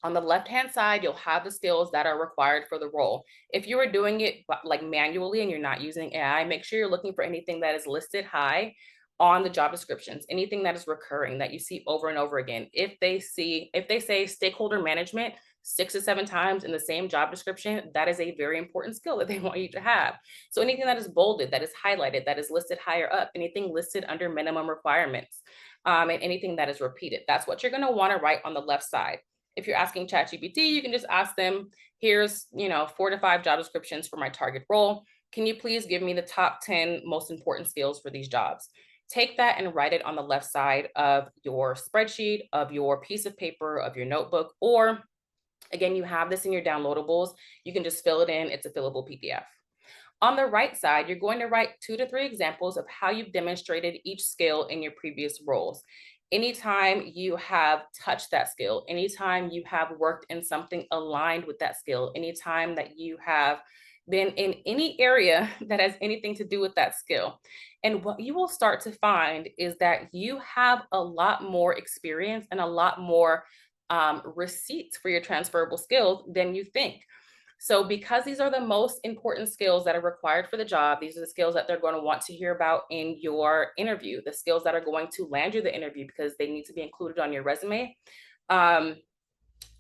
on the left-hand side, you'll have the skills that are required for the role. If you are doing it like manually and you're not using AI, make sure you're looking for anything that is listed high on the job descriptions, anything that is recurring that you see over and over again. If they say stakeholder management 6 to 7 times in the same job description, that is a very important skill that they want you to have. So anything that is bolded, that is highlighted, that is listed higher up, anything listed under minimum requirements, and anything that is repeated, that's what you're going to want to write on the left side. If you're asking ChatGPT, you can just ask them, here's 4 to 5 job descriptions for my target role. Can you please give me the top 10 most important skills for these jobs? Take that and write it on the left side of your spreadsheet, of your piece of paper, of your notebook, or again, you have this in your downloadables. You can just fill it in. It's a fillable PDF. On the right side, you're going to write 2 to 3 examples of how you've demonstrated each skill in your previous roles. Anytime you have touched that skill, anytime you have worked in something aligned with that skill, anytime that you have than in any area that has anything to do with that skill. And what you will start to find is that you have a lot more experience and a lot more receipts for your transferable skills than you think. So because these are the most important skills that are required for the job, these are the skills that they're going to want to hear about in your interview, the skills that are going to land you the interview because they need to be included on your resume.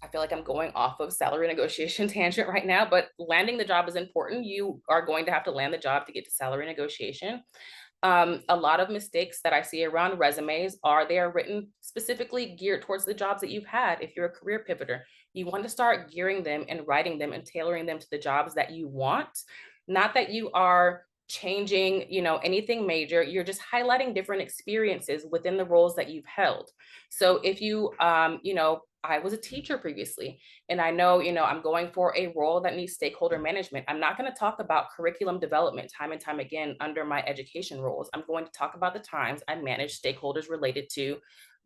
I feel like I'm going off of salary negotiation tangent right now, but landing the job is important. You are going to have to land the job to get to salary negotiation. A lot of mistakes that I see around resumes are they are written specifically geared towards the jobs that you've had. If you're a career pivoter, you want to start gearing them and writing them and tailoring them to the jobs that you want. Not that you are changing, anything major. You're just highlighting different experiences within the roles that you've held. So if you, I was a teacher previously, and I know, I'm going for a role that needs stakeholder management. I'm not going to talk about curriculum development time and time again under my education roles. I'm going to talk about the times I manage stakeholders related to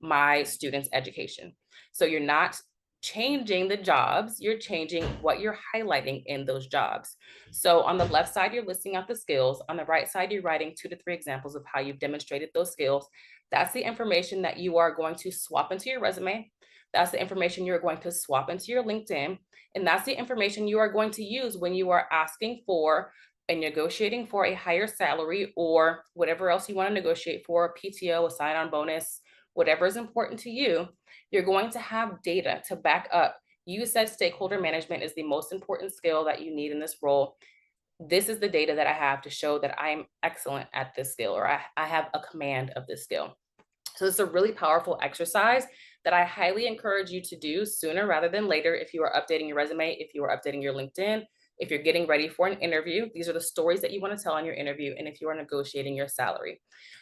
my students' education. So you're not changing the jobs, you're changing what you're highlighting in those jobs. So on the left side, you're listing out the skills. On the right side, you're writing 2 to 3 examples of how you've demonstrated those skills. That's the information that you are going to swap into your resume. That's the information you're going to swap into your LinkedIn. And that's the information you are going to use when you are asking for and negotiating for a higher salary or whatever else you want to negotiate for, a PTO, a sign-on bonus, whatever is important to you. You're going to have data to back up. You said stakeholder management is the most important skill that you need in this role. This is the data that I have to show that I'm excellent at this skill, or I have a command of this skill. So it's a really powerful exercise that I highly encourage you to do sooner rather than later. If you are updating your resume, if you are updating your LinkedIn, if you're getting ready for an interview, these are the stories that you want to tell on your interview, and if you are negotiating your salary.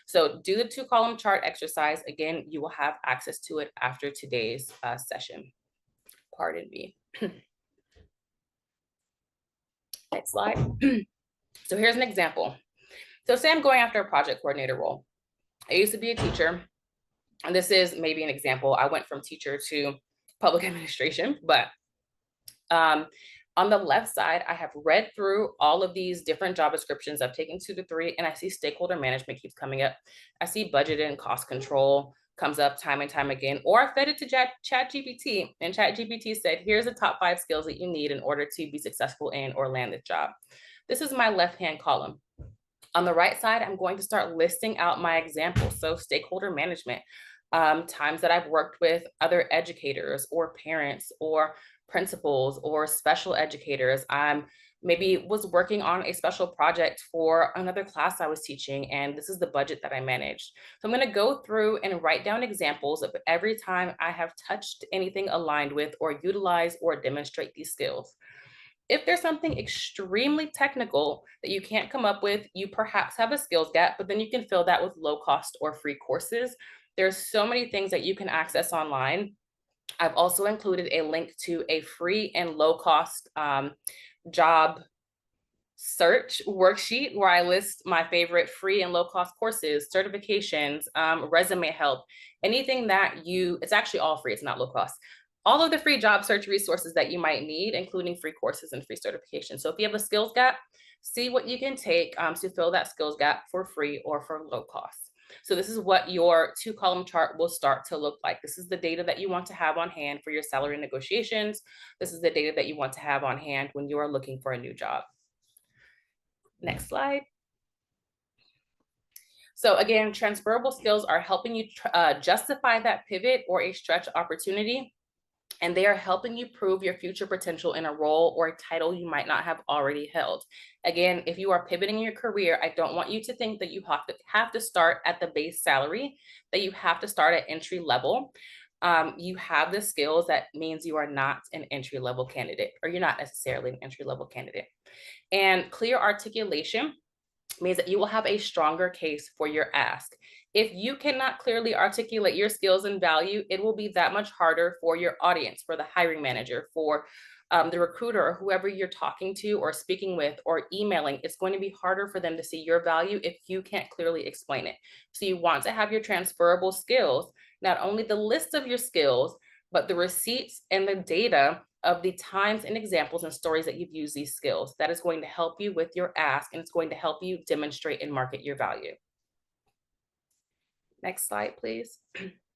So do the 2-column chart exercise. Again, you will have access to it after today's session. Pardon me. Next slide. So here's an example. So say I'm going after a project coordinator role. I used to be a teacher, and this is maybe an example. I went from teacher to public administration, but on the left side, I have read through all of these different job descriptions. I've taken 2 to 3, and I see stakeholder management keeps coming up. I see budget and cost control comes up time and time again, or I fed it to ChatGPT, and ChatGPT said, here's the top 5 skills that you need in order to be successful in or land this job. This is my left-hand column. On the right side, I'm going to start listing out my examples. So stakeholder management, times that I've worked with other educators or parents or principals or special educators. Maybe was working on a special project for another class I was teaching, and this is the budget that I managed. So I'm going to go through and write down examples of every time I have touched anything aligned with or utilize or demonstrate these skills. If there's something extremely technical that you can't come up with, you perhaps have a skills gap, but then you can fill that with low cost or free courses. There's so many things that you can access online. I've also included a link to a free and low cost job search worksheet where I list my favorite free and low cost courses, certifications, resume help, anything that it's actually all free, it's not low cost. All of the free job search resources that you might need, including free courses and free certifications. So if you have a skills gap, see what you can take to fill that skills gap for free or for low cost. So this is what your 2-column chart will start to look like. This is the data that you want to have on hand for your salary negotiations. This is the data that you want to have on hand when you are looking for a new job. Next slide. So again, transferable skills are helping you justify that pivot or a stretch opportunity, and they are helping you prove your future potential in a role or a title you might not have already held. Again, if you are pivoting your career, I don't want you to think that you have to start at the base salary, that you have to start at entry level. You have the skills, that means you are not an entry level candidate, or you're not necessarily an entry level candidate. And clear articulation means that you will have a stronger case for your ask. If you cannot clearly articulate your skills and value, it will be that much harder for your audience, for the hiring manager, for the recruiter, or whoever you're talking to or speaking with or emailing. It's going to be harder for them to see your value if you can't clearly explain it. So you want to have your transferable skills, not only the list of your skills, but the receipts and the data of the times and examples and stories that you've used these skills. That is going to help you with your ask, and it's going to help you demonstrate and market your value. Next slide, please.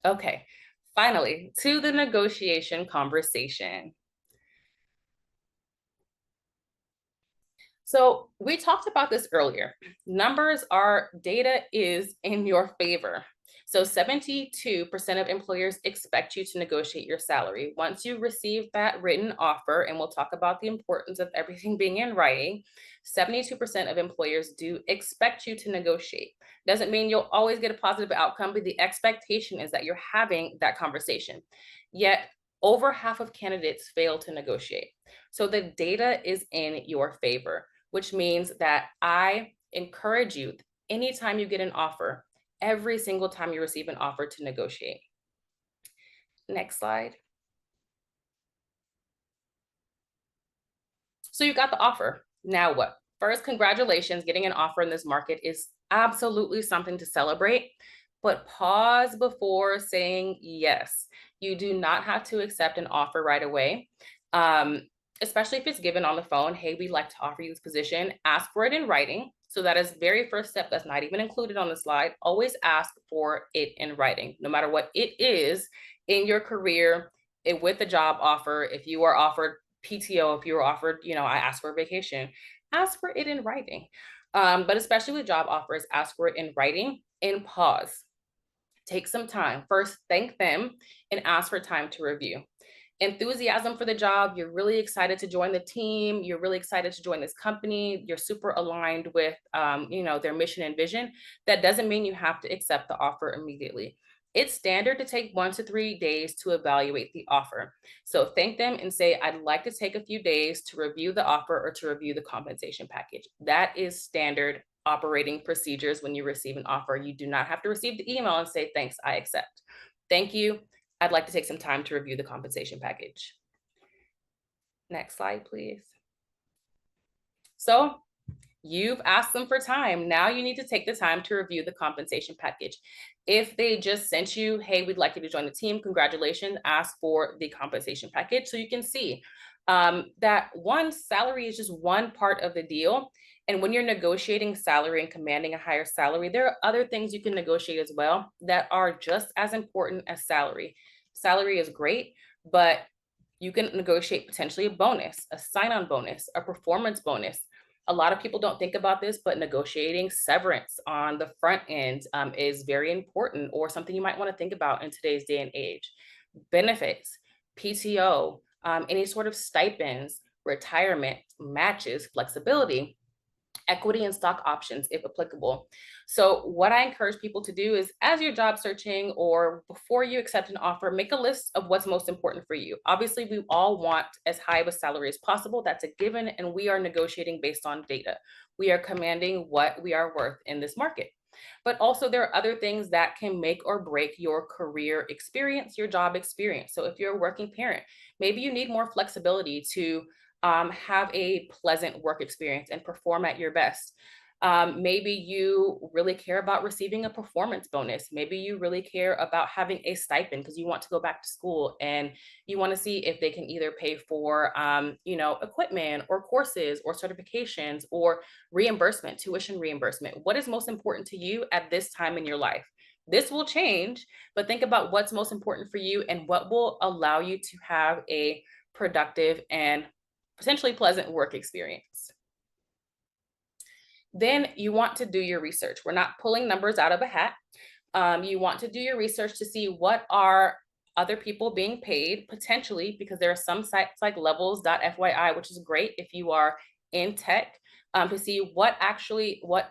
Okay, finally, to the negotiation conversation. So we talked about this earlier. Numbers are, data is in your favor. So 72% of employers expect you to negotiate your salary. Once you receive that written offer, and we'll talk about the importance of everything being in writing, 72% of employers do expect you to negotiate. Doesn't mean you'll always get a positive outcome, but the expectation is that you're having that conversation. Yet over half of candidates fail to negotiate. So the data is in your favor, which means that I encourage you, anytime you get an offer, every single time you receive an offer, to negotiate. Next slide. So you got the offer. Now what? First, congratulations. Getting an offer in this market is absolutely something to celebrate, but pause before saying yes. You do not have to accept an offer right away. Especially if it's given on the phone. Hey, we'd like to offer you this position. Ask for it in writing. So that is very first step. That's not even included on the slide. Always ask for it in writing, no matter what it is in your career, with the job offer. If you are offered PTO, if you were offered, I asked for a vacation, ask for it in writing. But especially with job offers, ask for it in writing and pause. Take some time. First, thank them and ask for time to review. Enthusiasm for the job, you're really excited to join the team, you're really excited to join this company, you're super aligned with their mission and vision. That doesn't mean you have to accept the offer immediately. It's standard to take 1 to 3 days to evaluate the offer. So thank them and say, I'd like to take a few days to review the offer or to review the compensation package. That is standard operating procedures when you receive an offer. You do not have to receive the email and say, thanks, I accept. Thank you. I'd like to take some time to review the compensation package. Next slide, please. So you've asked them for time. Now you need to take the time to review the compensation package. If they just sent you, hey, we'd like you to join the team, congratulations, ask for the compensation package so you can see that one, salary is just one part of the deal. And when you're negotiating salary and commanding a higher salary, there are other things you can negotiate as well that are just as important as salary. Salary is great, but you can negotiate potentially a bonus, a sign-on bonus, a performance bonus. A lot of people don't think about this, but negotiating severance on the front end is very important, or something you might want to think about in today's day and age. Benefits, PTO, any sort of stipends, retirement, matches, flexibility, equity and stock options if applicable. So what I encourage people to do is, as you're job searching or before you accept an offer, make a list of what's most important for you. Obviously, we all want as high of a salary as possible. That's a given, and we are negotiating based on data. We are commanding what we are worth in this market. But also there are other things that can make or break your career experience, your job experience. So if you're a working parent, maybe you need more flexibility to have a pleasant work experience and perform at your best. Maybe you really care about receiving a performance bonus. Maybe you really care about having a stipend because you want to go back to school and you want to see if they can either pay for, equipment or courses or certifications or reimbursement, tuition reimbursement. What is most important to you at this time in your life? This will change, but think about what's most important for you and what will allow you to have a productive and potentially pleasant work experience. Then you want to do your research. We're not pulling numbers out of a hat. You want to do your research to see what are other people being paid potentially, because there are some sites like levels.fyi, which is great if you are in tech, to see what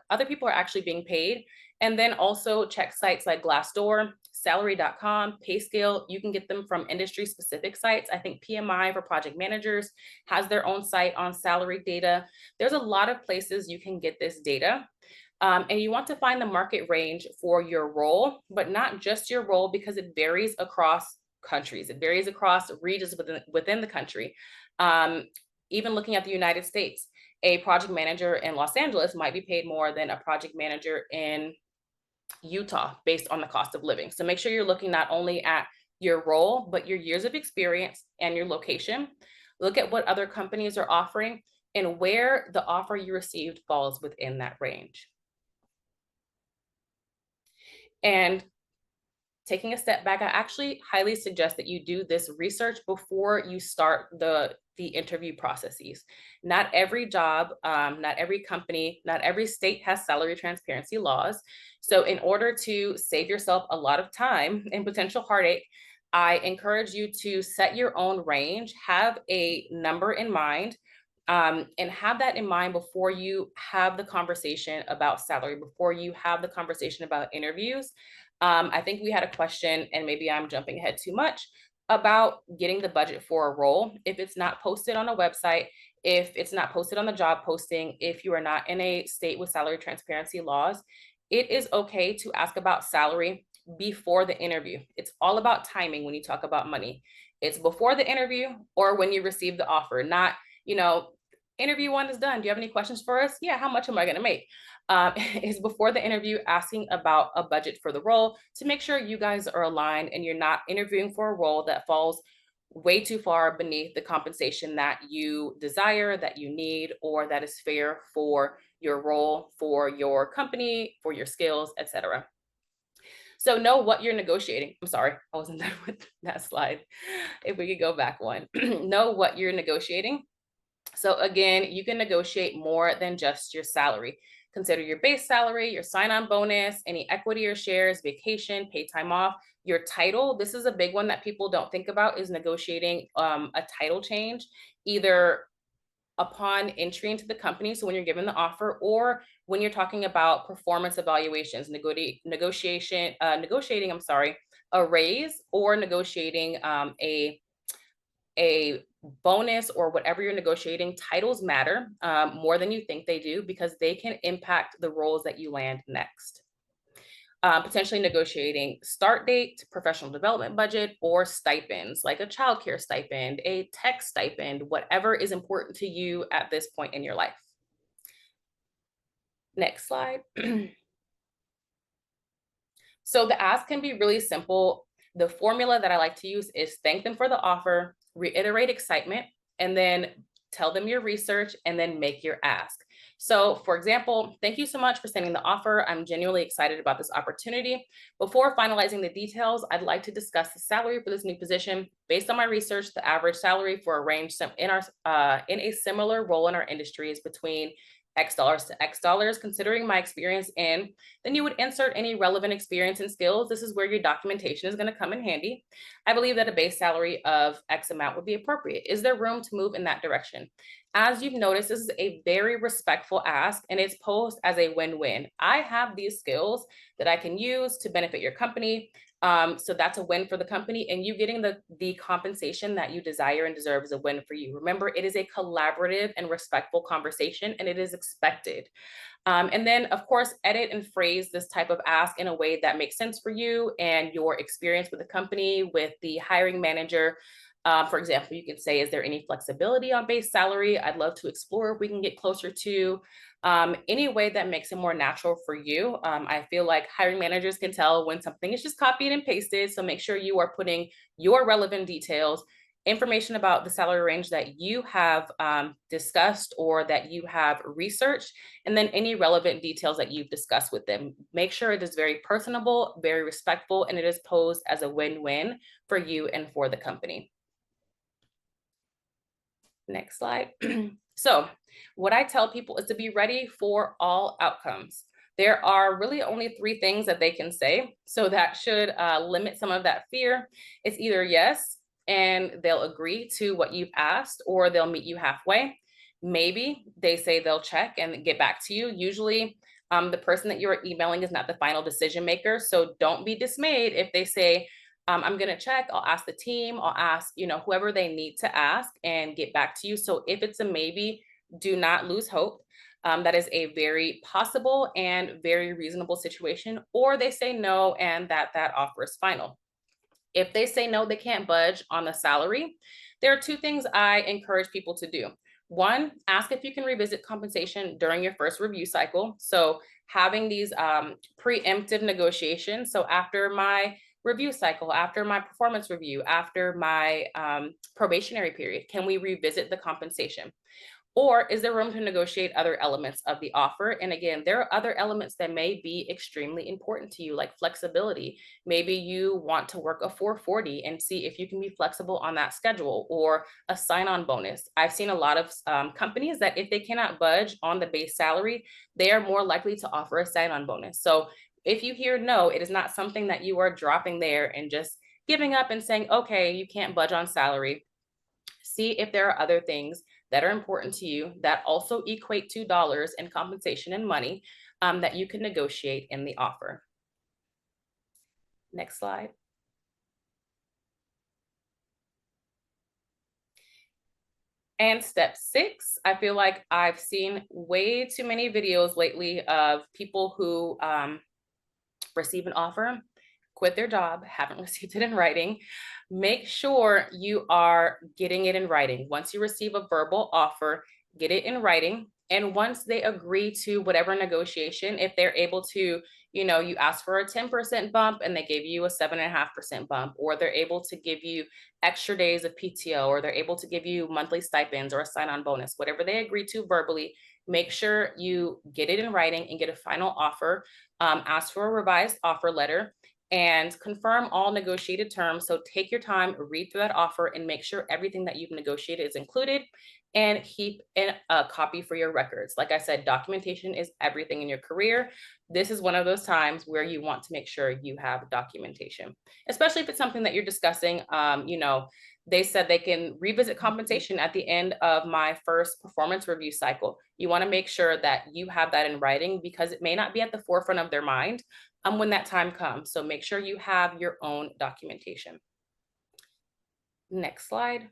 other people are actually being paid. And then also check sites like Glassdoor, salary.com, PayScale. You can get them from industry specific sites. I think PMI for project managers has their own site on salary data. There's a lot of places you can get this data. And you want to find the market range for your role, but not just your role, because it varies across countries. It varies across regions within the country. Even looking at the United States, a project manager in Los Angeles might be paid more than a project manager in Utah based on the cost of living. So make sure you're looking not only at your role, but your years of experience and your location. look at what other companies are offering and where the offer you received falls within that range. And taking a step back, I actually highly suggest that you do this research before you start the interview processes. Not every job, not every company, not every state has salary transparency laws. So in order to save yourself a lot of time and potential heartache, I encourage you to set your own range, have a number in mind, and have that in mind before you have the conversation about salary, before you have the conversation about interviews. I think we had a question, and maybe I'm jumping ahead too much, about getting the budget for a role. If it's not posted on a website, if it's not posted on the job posting, if you are not in a state with salary transparency laws, it is okay to ask about salary before the interview. It's all about timing when you talk about money. It's before the interview or when you receive the offer, not, interview one is done. Do you have any questions for us? Yeah, how much am I going to make? Is before the interview asking about a budget for the role to make sure you guys are aligned and you're not interviewing for a role that falls way too far beneath the compensation that you desire, that you need, or that is fair for your role, for your company, for your skills, etc. So know what you're negotiating. I'm sorry, I wasn't done with that slide. If we could go back one. Know what you're negotiating. So again, you can negotiate more than just your salary. Consider your base salary, your sign-on bonus, any equity or shares, vacation, paid time off, your title. This is a big one that people don't think about, is negotiating a title change, either upon entry into the company, so when you're given the offer, or when you're talking about performance evaluations, negotiating, a raise, or negotiating a bonus, or whatever you're negotiating. Titles matter more than you think they do, because they can impact the roles that you land next. Potentially negotiating start date, professional development budget, or stipends, like a childcare stipend, a tech stipend, whatever is important to you at this point in your life. Next slide. So the ask can be really simple. The formula that I like to use is thank them for the offer, reiterate excitement, and then tell them your research, and then make your ask. So for example, thank you so much for sending the offer. I'm genuinely excited about this opportunity. Before finalizing the details, I'd like to discuss the salary for this new position. Based on my research, the average salary for a range in a similar role in our industry is between X dollars to X dollars. Considering my experience in, then you would insert any relevant experience and skills. This is where your documentation is going to come in handy. I believe that a base salary of X amount would be appropriate. Is there room to move in that direction? As you've noticed, this is a very respectful ask, and it's posed as a win-win. I have these skills that I can use to benefit your company. So that's a win for the company, and you getting the compensation that you desire and deserve is a win for you. Remember, it is a collaborative and respectful conversation, and it is expected. And then, of course, edit and phrase this type of ask in a way that makes sense for you and your experience with the company, with the hiring manager. For example, you could say, is there any flexibility on base salary? I'd love to explore if we can get closer to. Any way that makes it more natural for you. I feel like hiring managers can tell when something is just copied and pasted. So make sure you are putting your relevant details, information about the salary range that you have discussed or that you have researched, and then any relevant details that you've discussed with them. Make sure it is very personable, very respectful, and it is posed as a win-win for you and for the company. Next slide. So what I tell people is to be ready for all outcomes. There are really only 3 things that they can say. So that should limit some of that fear. It's either yes, and they'll agree to what you've asked, or they'll meet you halfway. Maybe they say they'll check and get back to you. Usually the person that you're emailing is not the final decision maker. So don't be dismayed if they say, I'm going to check, I'll ask the team, I'll ask, whoever they need to ask and get back to you. So if it's a maybe, do not lose hope. That is a very possible and very reasonable situation. Or they say no, and that offer is final. If they say no, they can't budge on the salary, there are 2 things I encourage people to do. 1, ask if you can revisit compensation during your first review cycle. So having these preemptive negotiations. So after my review cycle, after my performance review, after my probationary period? Can we revisit the compensation? Or is there room to negotiate other elements of the offer? And again, there are other elements that may be extremely important to you, like flexibility. Maybe you want to work a 440 and see if you can be flexible on that schedule, or a sign-on bonus. I've seen a lot of companies that if they cannot budge on the base salary, they are more likely to offer a sign-on bonus. So if you hear no, it is not something that you are dropping there and just giving up and saying, okay, you can't budge on salary. See if there are other things that are important to you that also equate to dollars in compensation and money that you can negotiate in the offer. Next slide. And step 6, I feel like I've seen way too many videos lately of people who receive an offer, quit their job, haven't received it in writing. Make sure you are getting it in writing. Once you receive a verbal offer, get it in writing. And once they agree to whatever negotiation, if they're able to, you know, you ask for a 10% bump and they gave you a 7.5% bump, or they're able to give you extra days of PTO, or they're able to give you monthly stipends or a sign-on bonus, whatever they agree to verbally, make sure you get it in writing and get a final offer. Ask for a revised offer letter and confirm all negotiated terms. So take your time, read through that offer, and make sure everything that you've negotiated is included, and keep a copy for your records. Like I said, documentation is everything in your career. This is one of those times where you want to make sure you have documentation, especially if it's something that you're discussing. You know, they said they can revisit compensation at the end of my first performance review cycle. You want to make sure that you have that in writing, because it may not be at the forefront of their mind when that time comes. So make sure you have your own documentation. Next slide.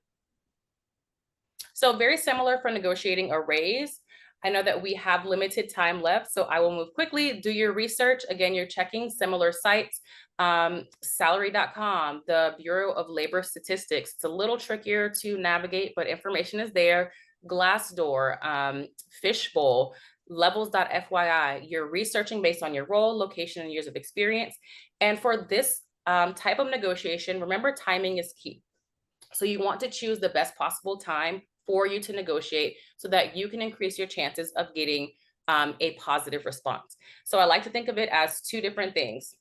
So very similar for negotiating a raise. I know that we have limited time left, so I will move quickly. Do your research. Again, you're checking similar sites, salary.com, the Bureau of Labor Statistics. It's a little trickier to navigate, but information is there. Glassdoor, Fishbowl, levels.fyi. You're researching based on your role, location, and years of experience. And for this type of negotiation, remember, timing is key. So you want to choose the best possible time for you to negotiate so that you can increase your chances of getting a positive response. So I like to think of it as two different things,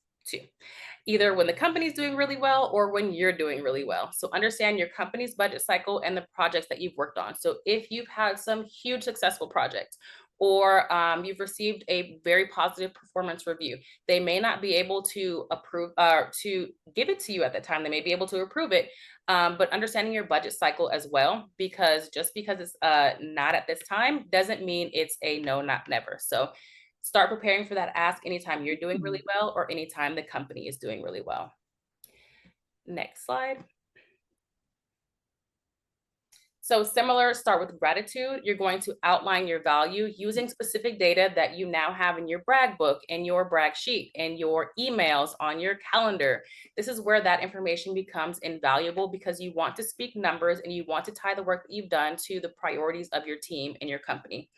either when the company's doing really well or when you're doing really well. So understand your company's budget cycle and the projects that you've worked on. So if you've had some huge successful projects, or you've received a very positive performance review, they may not be able to approve to give it to you at the time. They may be able to approve it, but understanding your budget cycle as well, because just because it's not at this time doesn't mean it's a no, not never. So start preparing for that ask anytime you're doing really well or anytime the company is doing really well. Next slide. So similar, start with gratitude. You're going to outline your value using specific data that you now have in your brag book, in your brag sheet, in your emails, on your calendar. This is where that information becomes invaluable, because you want to speak numbers and you want to tie the work that you've done to the priorities of your team and your company.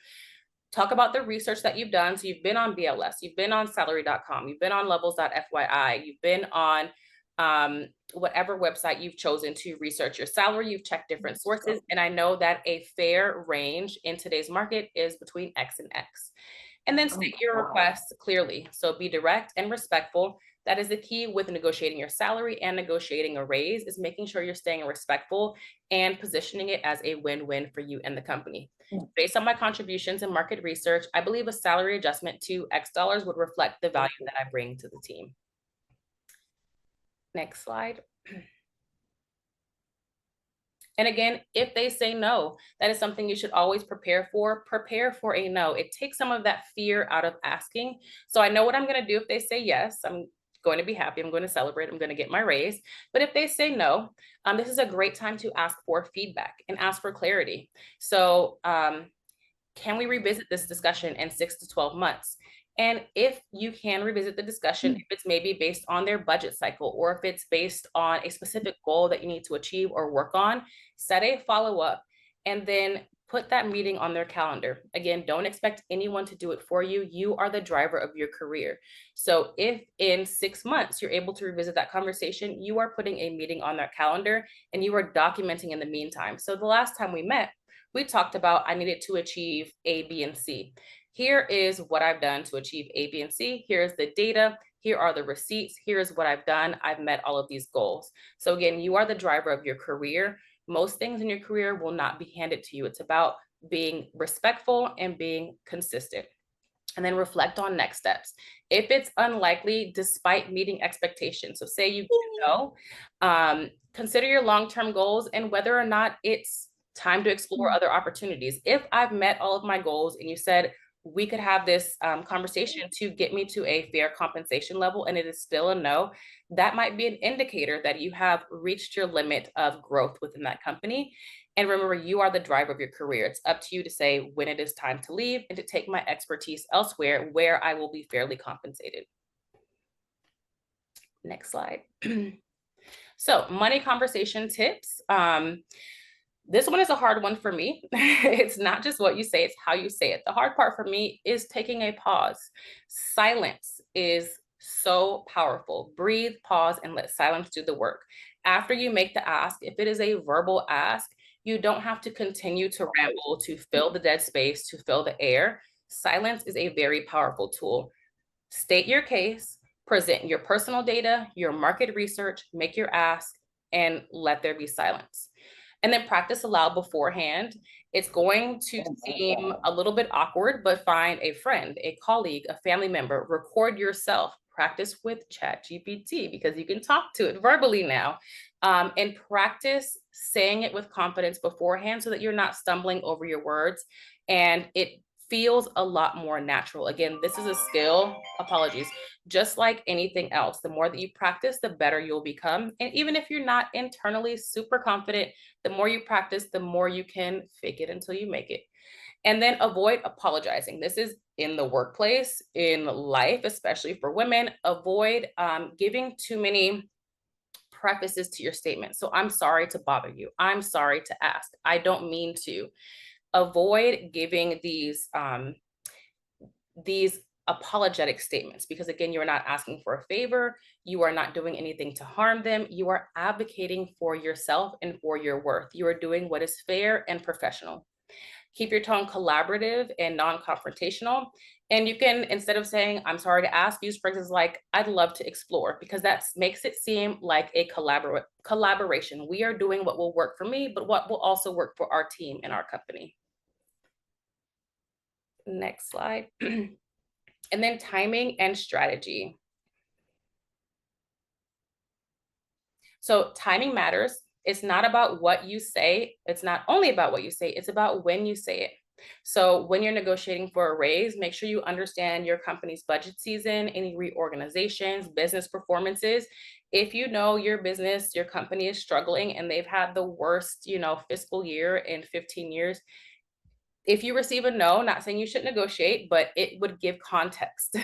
Talk about the research that you've done. So you've been on BLS, you've been on salary.com, you've been on levels.fyi, you've been on whatever website you've chosen to research your salary. You've checked different sources. And I know that a fair range in today's market is between X and X. And then state your requests clearly. So be direct and respectful. That is the key with negotiating your salary and negotiating a raise, is making sure you're staying respectful and positioning it as a win-win for you and the company. Based on my contributions and market research, I believe a salary adjustment to X dollars would reflect the value that I bring to the team. Next slide. And again, if they say no, that is something you should always prepare for. Prepare for a no. It takes some of that fear out of asking. So I know what I'm going to do if they say yes. I'm going to be happy. I'm going to celebrate. I'm going to get my raise. But if they say no, this is a great time to ask for feedback and ask for clarity. So can we revisit this discussion in 6 to 12 months? And if you can revisit the discussion, if it's maybe based on their budget cycle, or if it's based on a specific goal that you need to achieve or work on, set a follow-up and then put that meeting on their calendar. Again, don't expect anyone to do it for you. You are the driver of your career. So if in 6 months you're able to revisit that conversation, you are putting a meeting on their calendar and you are documenting in the meantime. So the last time we met, we talked about I needed to achieve A, B, and C. Here is what I've done to achieve A, B, and C. Here's the data. Here are the receipts. Here's what I've done. I've met all of these goals. So again, you are the driver of your career. Most things in your career will not be handed to you. It's about being respectful and being consistent. And then reflect on next steps. If it's unlikely, despite meeting expectations, so say you know, consider your long-term goals and whether or not it's time to explore other opportunities. If I've met all of my goals and you said, we could have this conversation to get me to a fair compensation level and it is still a no, that might be an indicator that you have reached your limit of growth within that company. And remember, you are the driver of your career. It's up to you to say when it is time to leave and to take my expertise elsewhere where I will be fairly compensated. Next slide. So money conversation tips. This one is a hard one for me. It's not just what you say, it's how you say it. The hard part for me is taking a pause. Silence is so powerful. Breathe, pause, and let silence do the work. After you make the ask, if it is a verbal ask, you don't have to continue to ramble to fill the dead space, to fill the air. Silence is a very powerful tool. State your case, present your personal data, your market research, make your ask, and let there be silence. And then practice aloud beforehand. It's going to seem a little bit awkward, but find a friend, a colleague, a family member, record yourself, practice with ChatGPT because you can talk to it verbally now, and practice saying it with confidence beforehand so that you're not stumbling over your words and it feels a lot more natural. Again, this is a skill, apologies, just like anything else. The more that you practice, the better you'll become. And even if you're not internally super confident, the more you practice, the more you can fake it until you make it. And then avoid apologizing. This is in the workplace, in life, especially for women. Avoid giving too many prefaces to your statement. So I'm sorry to bother you. I'm sorry to ask. I don't mean to. Avoid giving these apologetic statements because again, you're not asking for a favor. You are not doing anything to harm them. You are advocating for yourself and for your worth. You are doing what is fair and professional. Keep your tone collaborative and non-confrontational. And you can, instead of saying, I'm sorry to ask, use phrases like, I'd love to explore, because that makes it seem like a collaboration. We are doing what will work for me, but what will also work for our team and our company. Next slide. And then timing and strategy. So timing matters. It's not about what you say. It's not only about what you say, it's about when you say it. So when you're negotiating for a raise, make sure you understand your company's budget season, any reorganizations, business performances. If you know your business, your company is struggling and they've had the worst, fiscal year in 15 years, if you receive a no, not saying you shouldn't negotiate, but it would give context.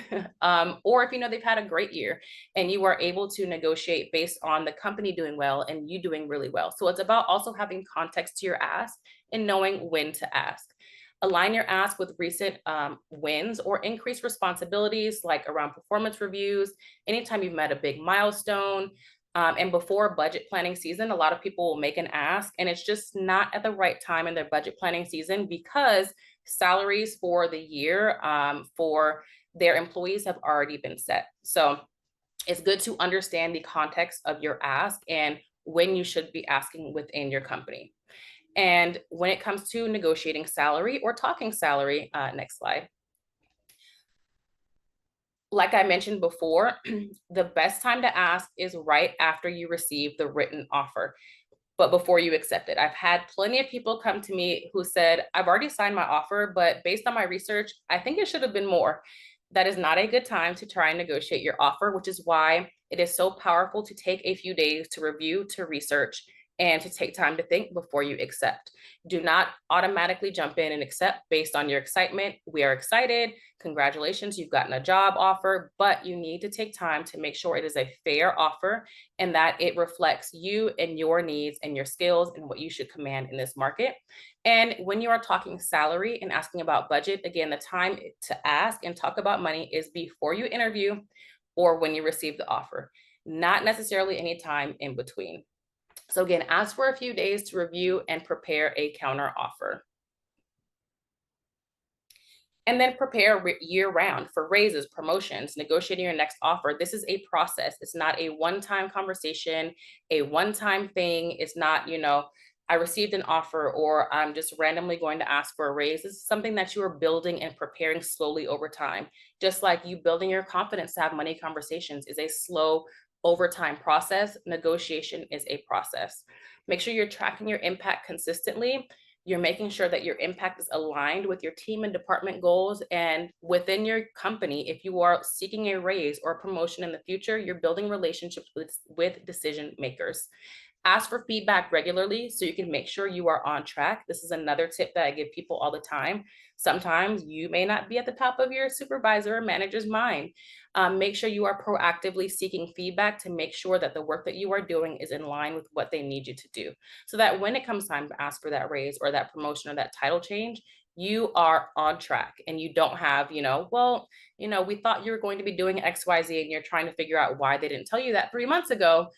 Or if they've had a great year and you are able to negotiate based on the company doing well and you doing really well. So it's about also having context to your ask and knowing when to ask. Align your ask with recent wins or increased responsibilities like around performance reviews, anytime you've met a big milestone. And before budget planning season, a lot of people will make an ask and it's just not at the right time in their budget planning season because salaries for the year for their employees have already been set. So it's good to understand the context of your ask and when you should be asking within your company. And when it comes to negotiating salary or talking salary, next slide. Like I mentioned before, the best time to ask is right after you receive the written offer, but before you accept it. I've had plenty of people come to me who said, I've already signed my offer, but based on my research, I think it should have been more. That is not a good time to try and negotiate your offer, which is why it is so powerful to take a few days to review, to research, and to take time to think before you accept. Do not automatically jump in and accept based on your excitement. We are excited. Congratulations, you've gotten a job offer, but you need to take time to make sure it is a fair offer and that it reflects you and your needs and your skills and what you should command in this market. And when you are talking salary and asking about budget, again, the time to ask and talk about money is before you interview or when you receive the offer, not necessarily any time in between. So again, ask for a few days to review and prepare a counter offer. And then prepare year round for raises, promotions, negotiating your next offer. This is a process. It's not a one-time conversation, a one-time thing. It's not, I received an offer or I'm just randomly going to ask for a raise. This is something that you are building and preparing slowly over time. Just like you building your confidence to have money conversations is a slow overtime process. Negotiation is a process. Make sure you're tracking your impact consistently. You're making sure that your impact is aligned with your team and department goals. And within your company, if you are seeking a raise or a promotion in the future, you're building relationships with decision makers. Ask for feedback regularly so you can make sure you are on track. This is another tip that I give people all the time. Sometimes you may not be at the top of your supervisor or manager's mind. Make sure you are proactively seeking feedback to make sure that the work that you are doing is in line with what they need you to do. So that when it comes time to ask for that raise or that promotion or that title change, you are on track and you don't have, we thought you were going to be doing X, Y, Z, and you're trying to figure out why they didn't tell you that 3 months ago.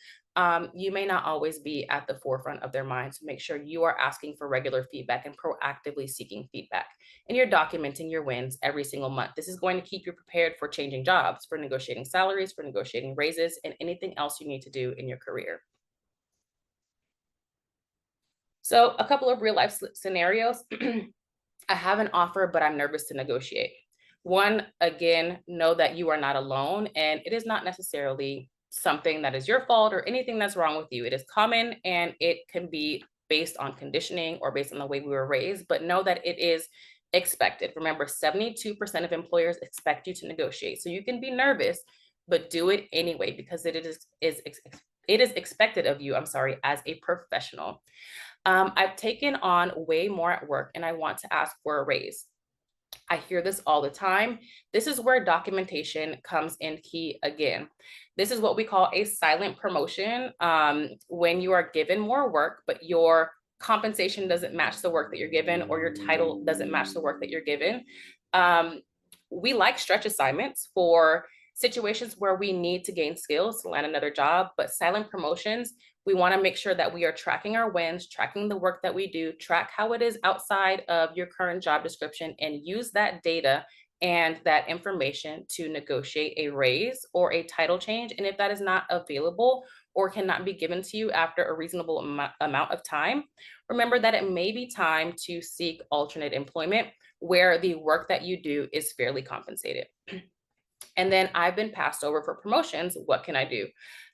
You may not always be at the forefront of their minds. So make sure you are asking for regular feedback and proactively seeking feedback. And you're documenting your wins every single month. This is going to keep you prepared for changing jobs, for negotiating salaries, for negotiating raises, and anything else you need to do in your career. So a couple of real life scenarios. I have an offer, but I'm nervous to negotiate. One, again, know that you are not alone and it is not necessarily something that is your fault or anything that's wrong with you. It is common and it can be based on conditioning or based on the way we were raised, but know that it is expected. Remember, 72% of employers expect you to negotiate. So you can be nervous, but do it anyway because it is expected of you, as a professional. I've taken on way more at work and I want to ask for a raise. I hear this all the time. This is where documentation comes in key again. This is what we call a silent promotion. When you are given more work, but your compensation doesn't match the work that you're given or your title doesn't match the work that you're given. We like stretch assignments for situations where we need to gain skills to land another job, but silent promotions, we want to make sure that we are tracking our wins, tracking the work that we do, track how it is outside of your current job description, and use that data and that information to negotiate a raise or a title change. And if that is not available or cannot be given to you after a reasonable amount of time, remember that it may be time to seek alternate employment where the work that you do is fairly compensated. And then I've been passed over for promotions. What can I do?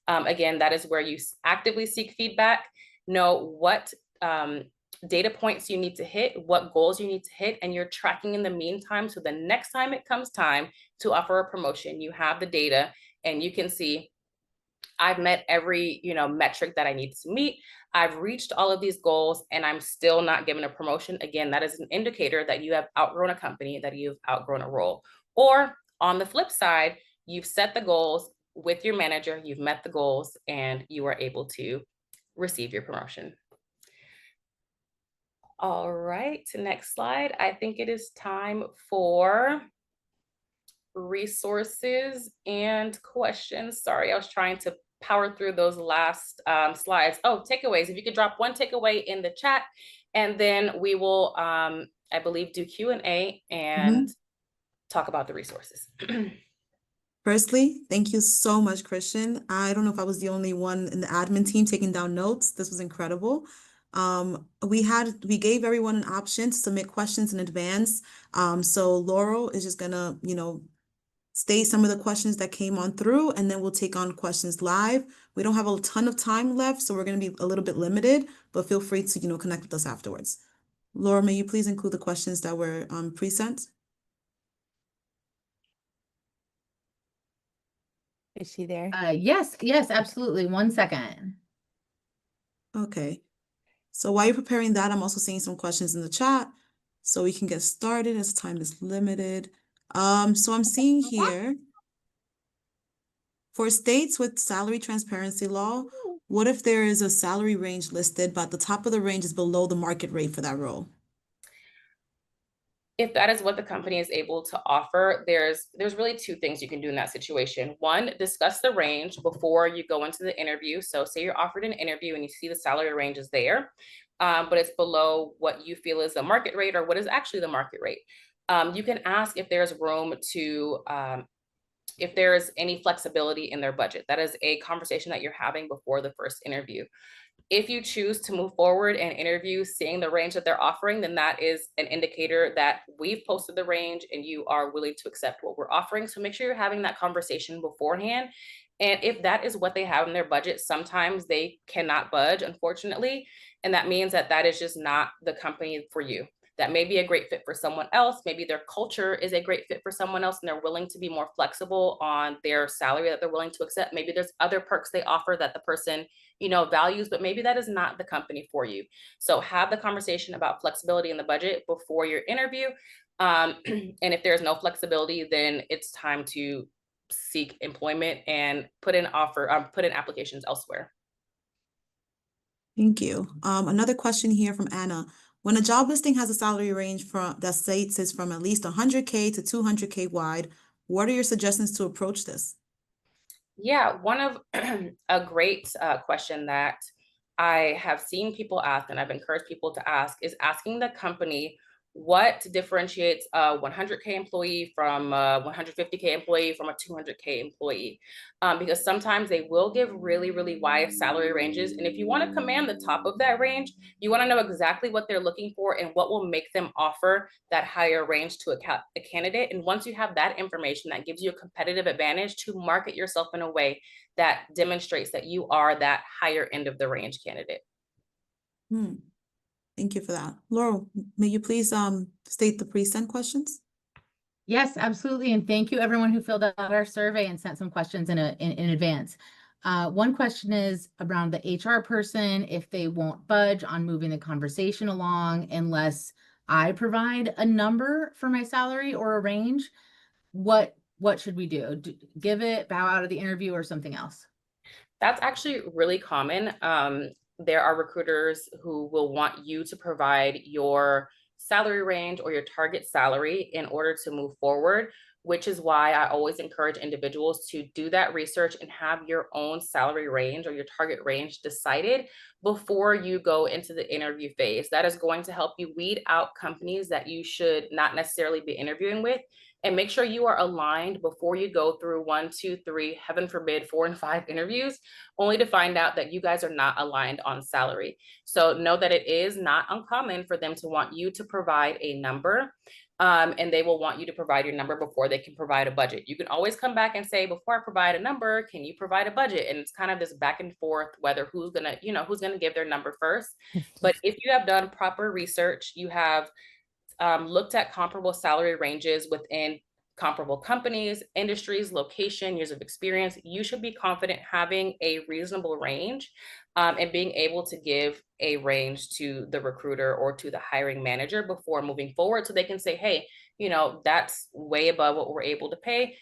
Again, that is where you actively seek feedback, know what data points you need to hit, what goals you need to hit, and you're tracking in the meantime. So the next time it comes time to offer a promotion, you have the data and you can see, I've met every, metric that I need to meet. I've reached all of these goals and I'm still not given a promotion. Again, that is an indicator that you have outgrown a company, that you've outgrown a role. Or on the flip side, you've set the goals with your manager, you've met the goals, and you are able to receive your promotion. All right, next slide. I think it is time for resources and questions. Sorry, I was trying to power through those last slides. Oh, takeaways. If you could drop one takeaway in the chat, and then we will, I believe, do Q&A and talk about the resources. Firstly, thank you so much, Christian. I don't know if I was the only one in the admin team taking down notes. This was incredible. We gave everyone an option to submit questions in advance. So Laurel is just gonna, state some of the questions that came on through, and then we'll take on questions live. We don't have a ton of time left, so we're gonna be a little bit limited, but feel free to, connect with us afterwards. Laura, may you please include the questions that were pre-sent? Is she there? Yes, absolutely. 1 second. Okay. So while you're preparing that, I'm also seeing some questions in the chat so we can get started as time is limited. So I'm seeing here for states with salary transparency law, what if there is a salary range listed, but the top of the range is below the market rate for that role? If that is what the company is able to offer, there's really two things you can do in that situation. One, discuss the range before you go into the interview. So say you're offered an interview and you see the salary range is there, but it's below what you feel is the market rate or what is actually the market rate. You can ask if there's room to, if there's any flexibility in their budget. That is a conversation that you're having before the first interview. If you choose to move forward and interview seeing the range that they're offering, then that is an indicator that we've posted the range and you are willing to accept what we're offering. So make sure you're having that conversation beforehand. And if that is what they have in their budget, sometimes they cannot budge, unfortunately. And that means that that is just not the company for you. That may be a great fit for someone else. Maybe their culture is a great fit for someone else and they're willing to be more flexible on their salary that they're willing to accept. Maybe there's other perks they offer that the person, values, but maybe that is not the company for you. So have the conversation about flexibility in the budget before your interview. And if there's no flexibility, then it's time to seek employment and put in applications elsewhere. Thank you. Another question here from Anna. When a job listing has a salary range that states is from at least 100K to 200K wide, what are your suggestions to approach this? Yeah, one of a great question that I have seen people ask, and I've encouraged people to ask, is asking the company what differentiates a 100K employee from a 150K employee from a 200K employee. Because sometimes they will give really, really wide salary ranges. And if you want to command the top of that range, you want to know exactly what they're looking for and what will make them offer that higher range to a candidate. And once you have that information, that gives you a competitive advantage to market yourself in a way that demonstrates that you are that higher end of the range candidate. Thank you for that. Laurel, may you please state the pre-sent questions? Yes, absolutely. And thank you everyone who filled out our survey and sent some questions in advance. One question is around the HR person, if they won't budge on moving the conversation along unless I provide a number for my salary or a range, what should we do? Give it, bow out of the interview, or something else? That's actually really common. There are recruiters who will want you to provide your salary range or your target salary in order to move forward, which is why I always encourage individuals to do that research and have your own salary range or your target range decided before you go into the interview phase. That is going to help you weed out companies that you should not necessarily be interviewing with, and make sure you are aligned before you go through 1, 2, 3, heaven forbid, 4 and 5 interviews, only to find out that you guys are not aligned on salary. So know that it is not uncommon for them to want you to provide a number, and they will want you to provide your number before they can provide a budget. You can always come back and say, before I provide a number, can you provide a budget? And it's kind of this back and forth, whether who's gonna give their number first. But if you have done proper research, you have looked at comparable salary ranges within comparable companies, industries, location, years of experience, you should be confident having a reasonable range and being able to give a range to the recruiter or to the hiring manager before moving forward, so they can say, hey, that's way above what we're able to pay,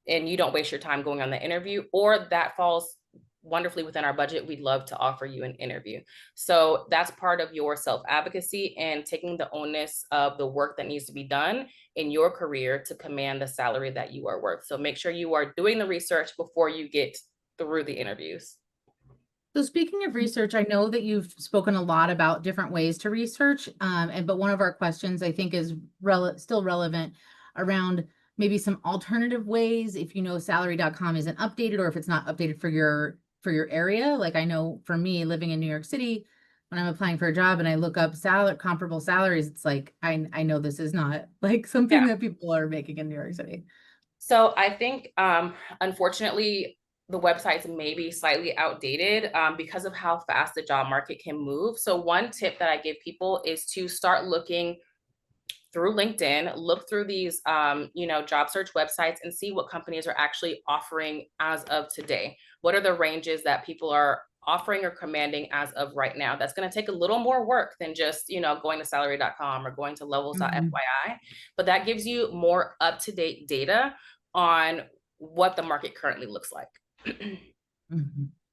and you don't waste your time going on the interview, or that falls wonderfully within our budget, we'd love to offer you an interview. So that's part of your self-advocacy and taking the onus of the work that needs to be done in your career to command the salary that you are worth. So make sure you are doing the research before you get through the interviews. So speaking of research, I know that you've spoken a lot about different ways to research, but one of our questions I think is still relevant around maybe some alternative ways if salary.com isn't updated, or if it's not updated for your area. Like, I know for me, living in New York City, when I'm applying for a job and I look up comparable salaries, it's like, I know this is not like something that people are making in New York City. So I think, unfortunately, the websites may be slightly outdated because of how fast the job market can move. So one tip that I give people is to start looking through LinkedIn, look through these, job search websites and see what companies are actually offering as of today. What are the ranges that people are offering or commanding as of right now. That's going to take a little more work than just, going to salary.com or going to levels.fyi, but that gives you more up-to-date data on what the market currently looks like.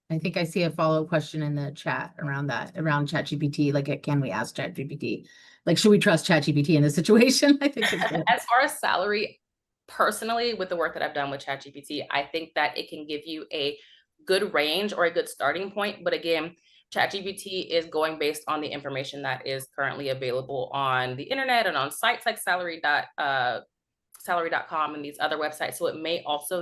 I think I see a follow-up question in the chat around ChatGPT. Like, can we ask ChatGPT? Like, should we trust ChatGPT in this situation? I think it's good. As far as salary, personally, with the work that I've done with ChatGPT, I think that it can give you a good range or a good starting point. But again, ChatGPT is going based on the information that is currently available on the internet and on sites like salary.com and these other websites. So it may also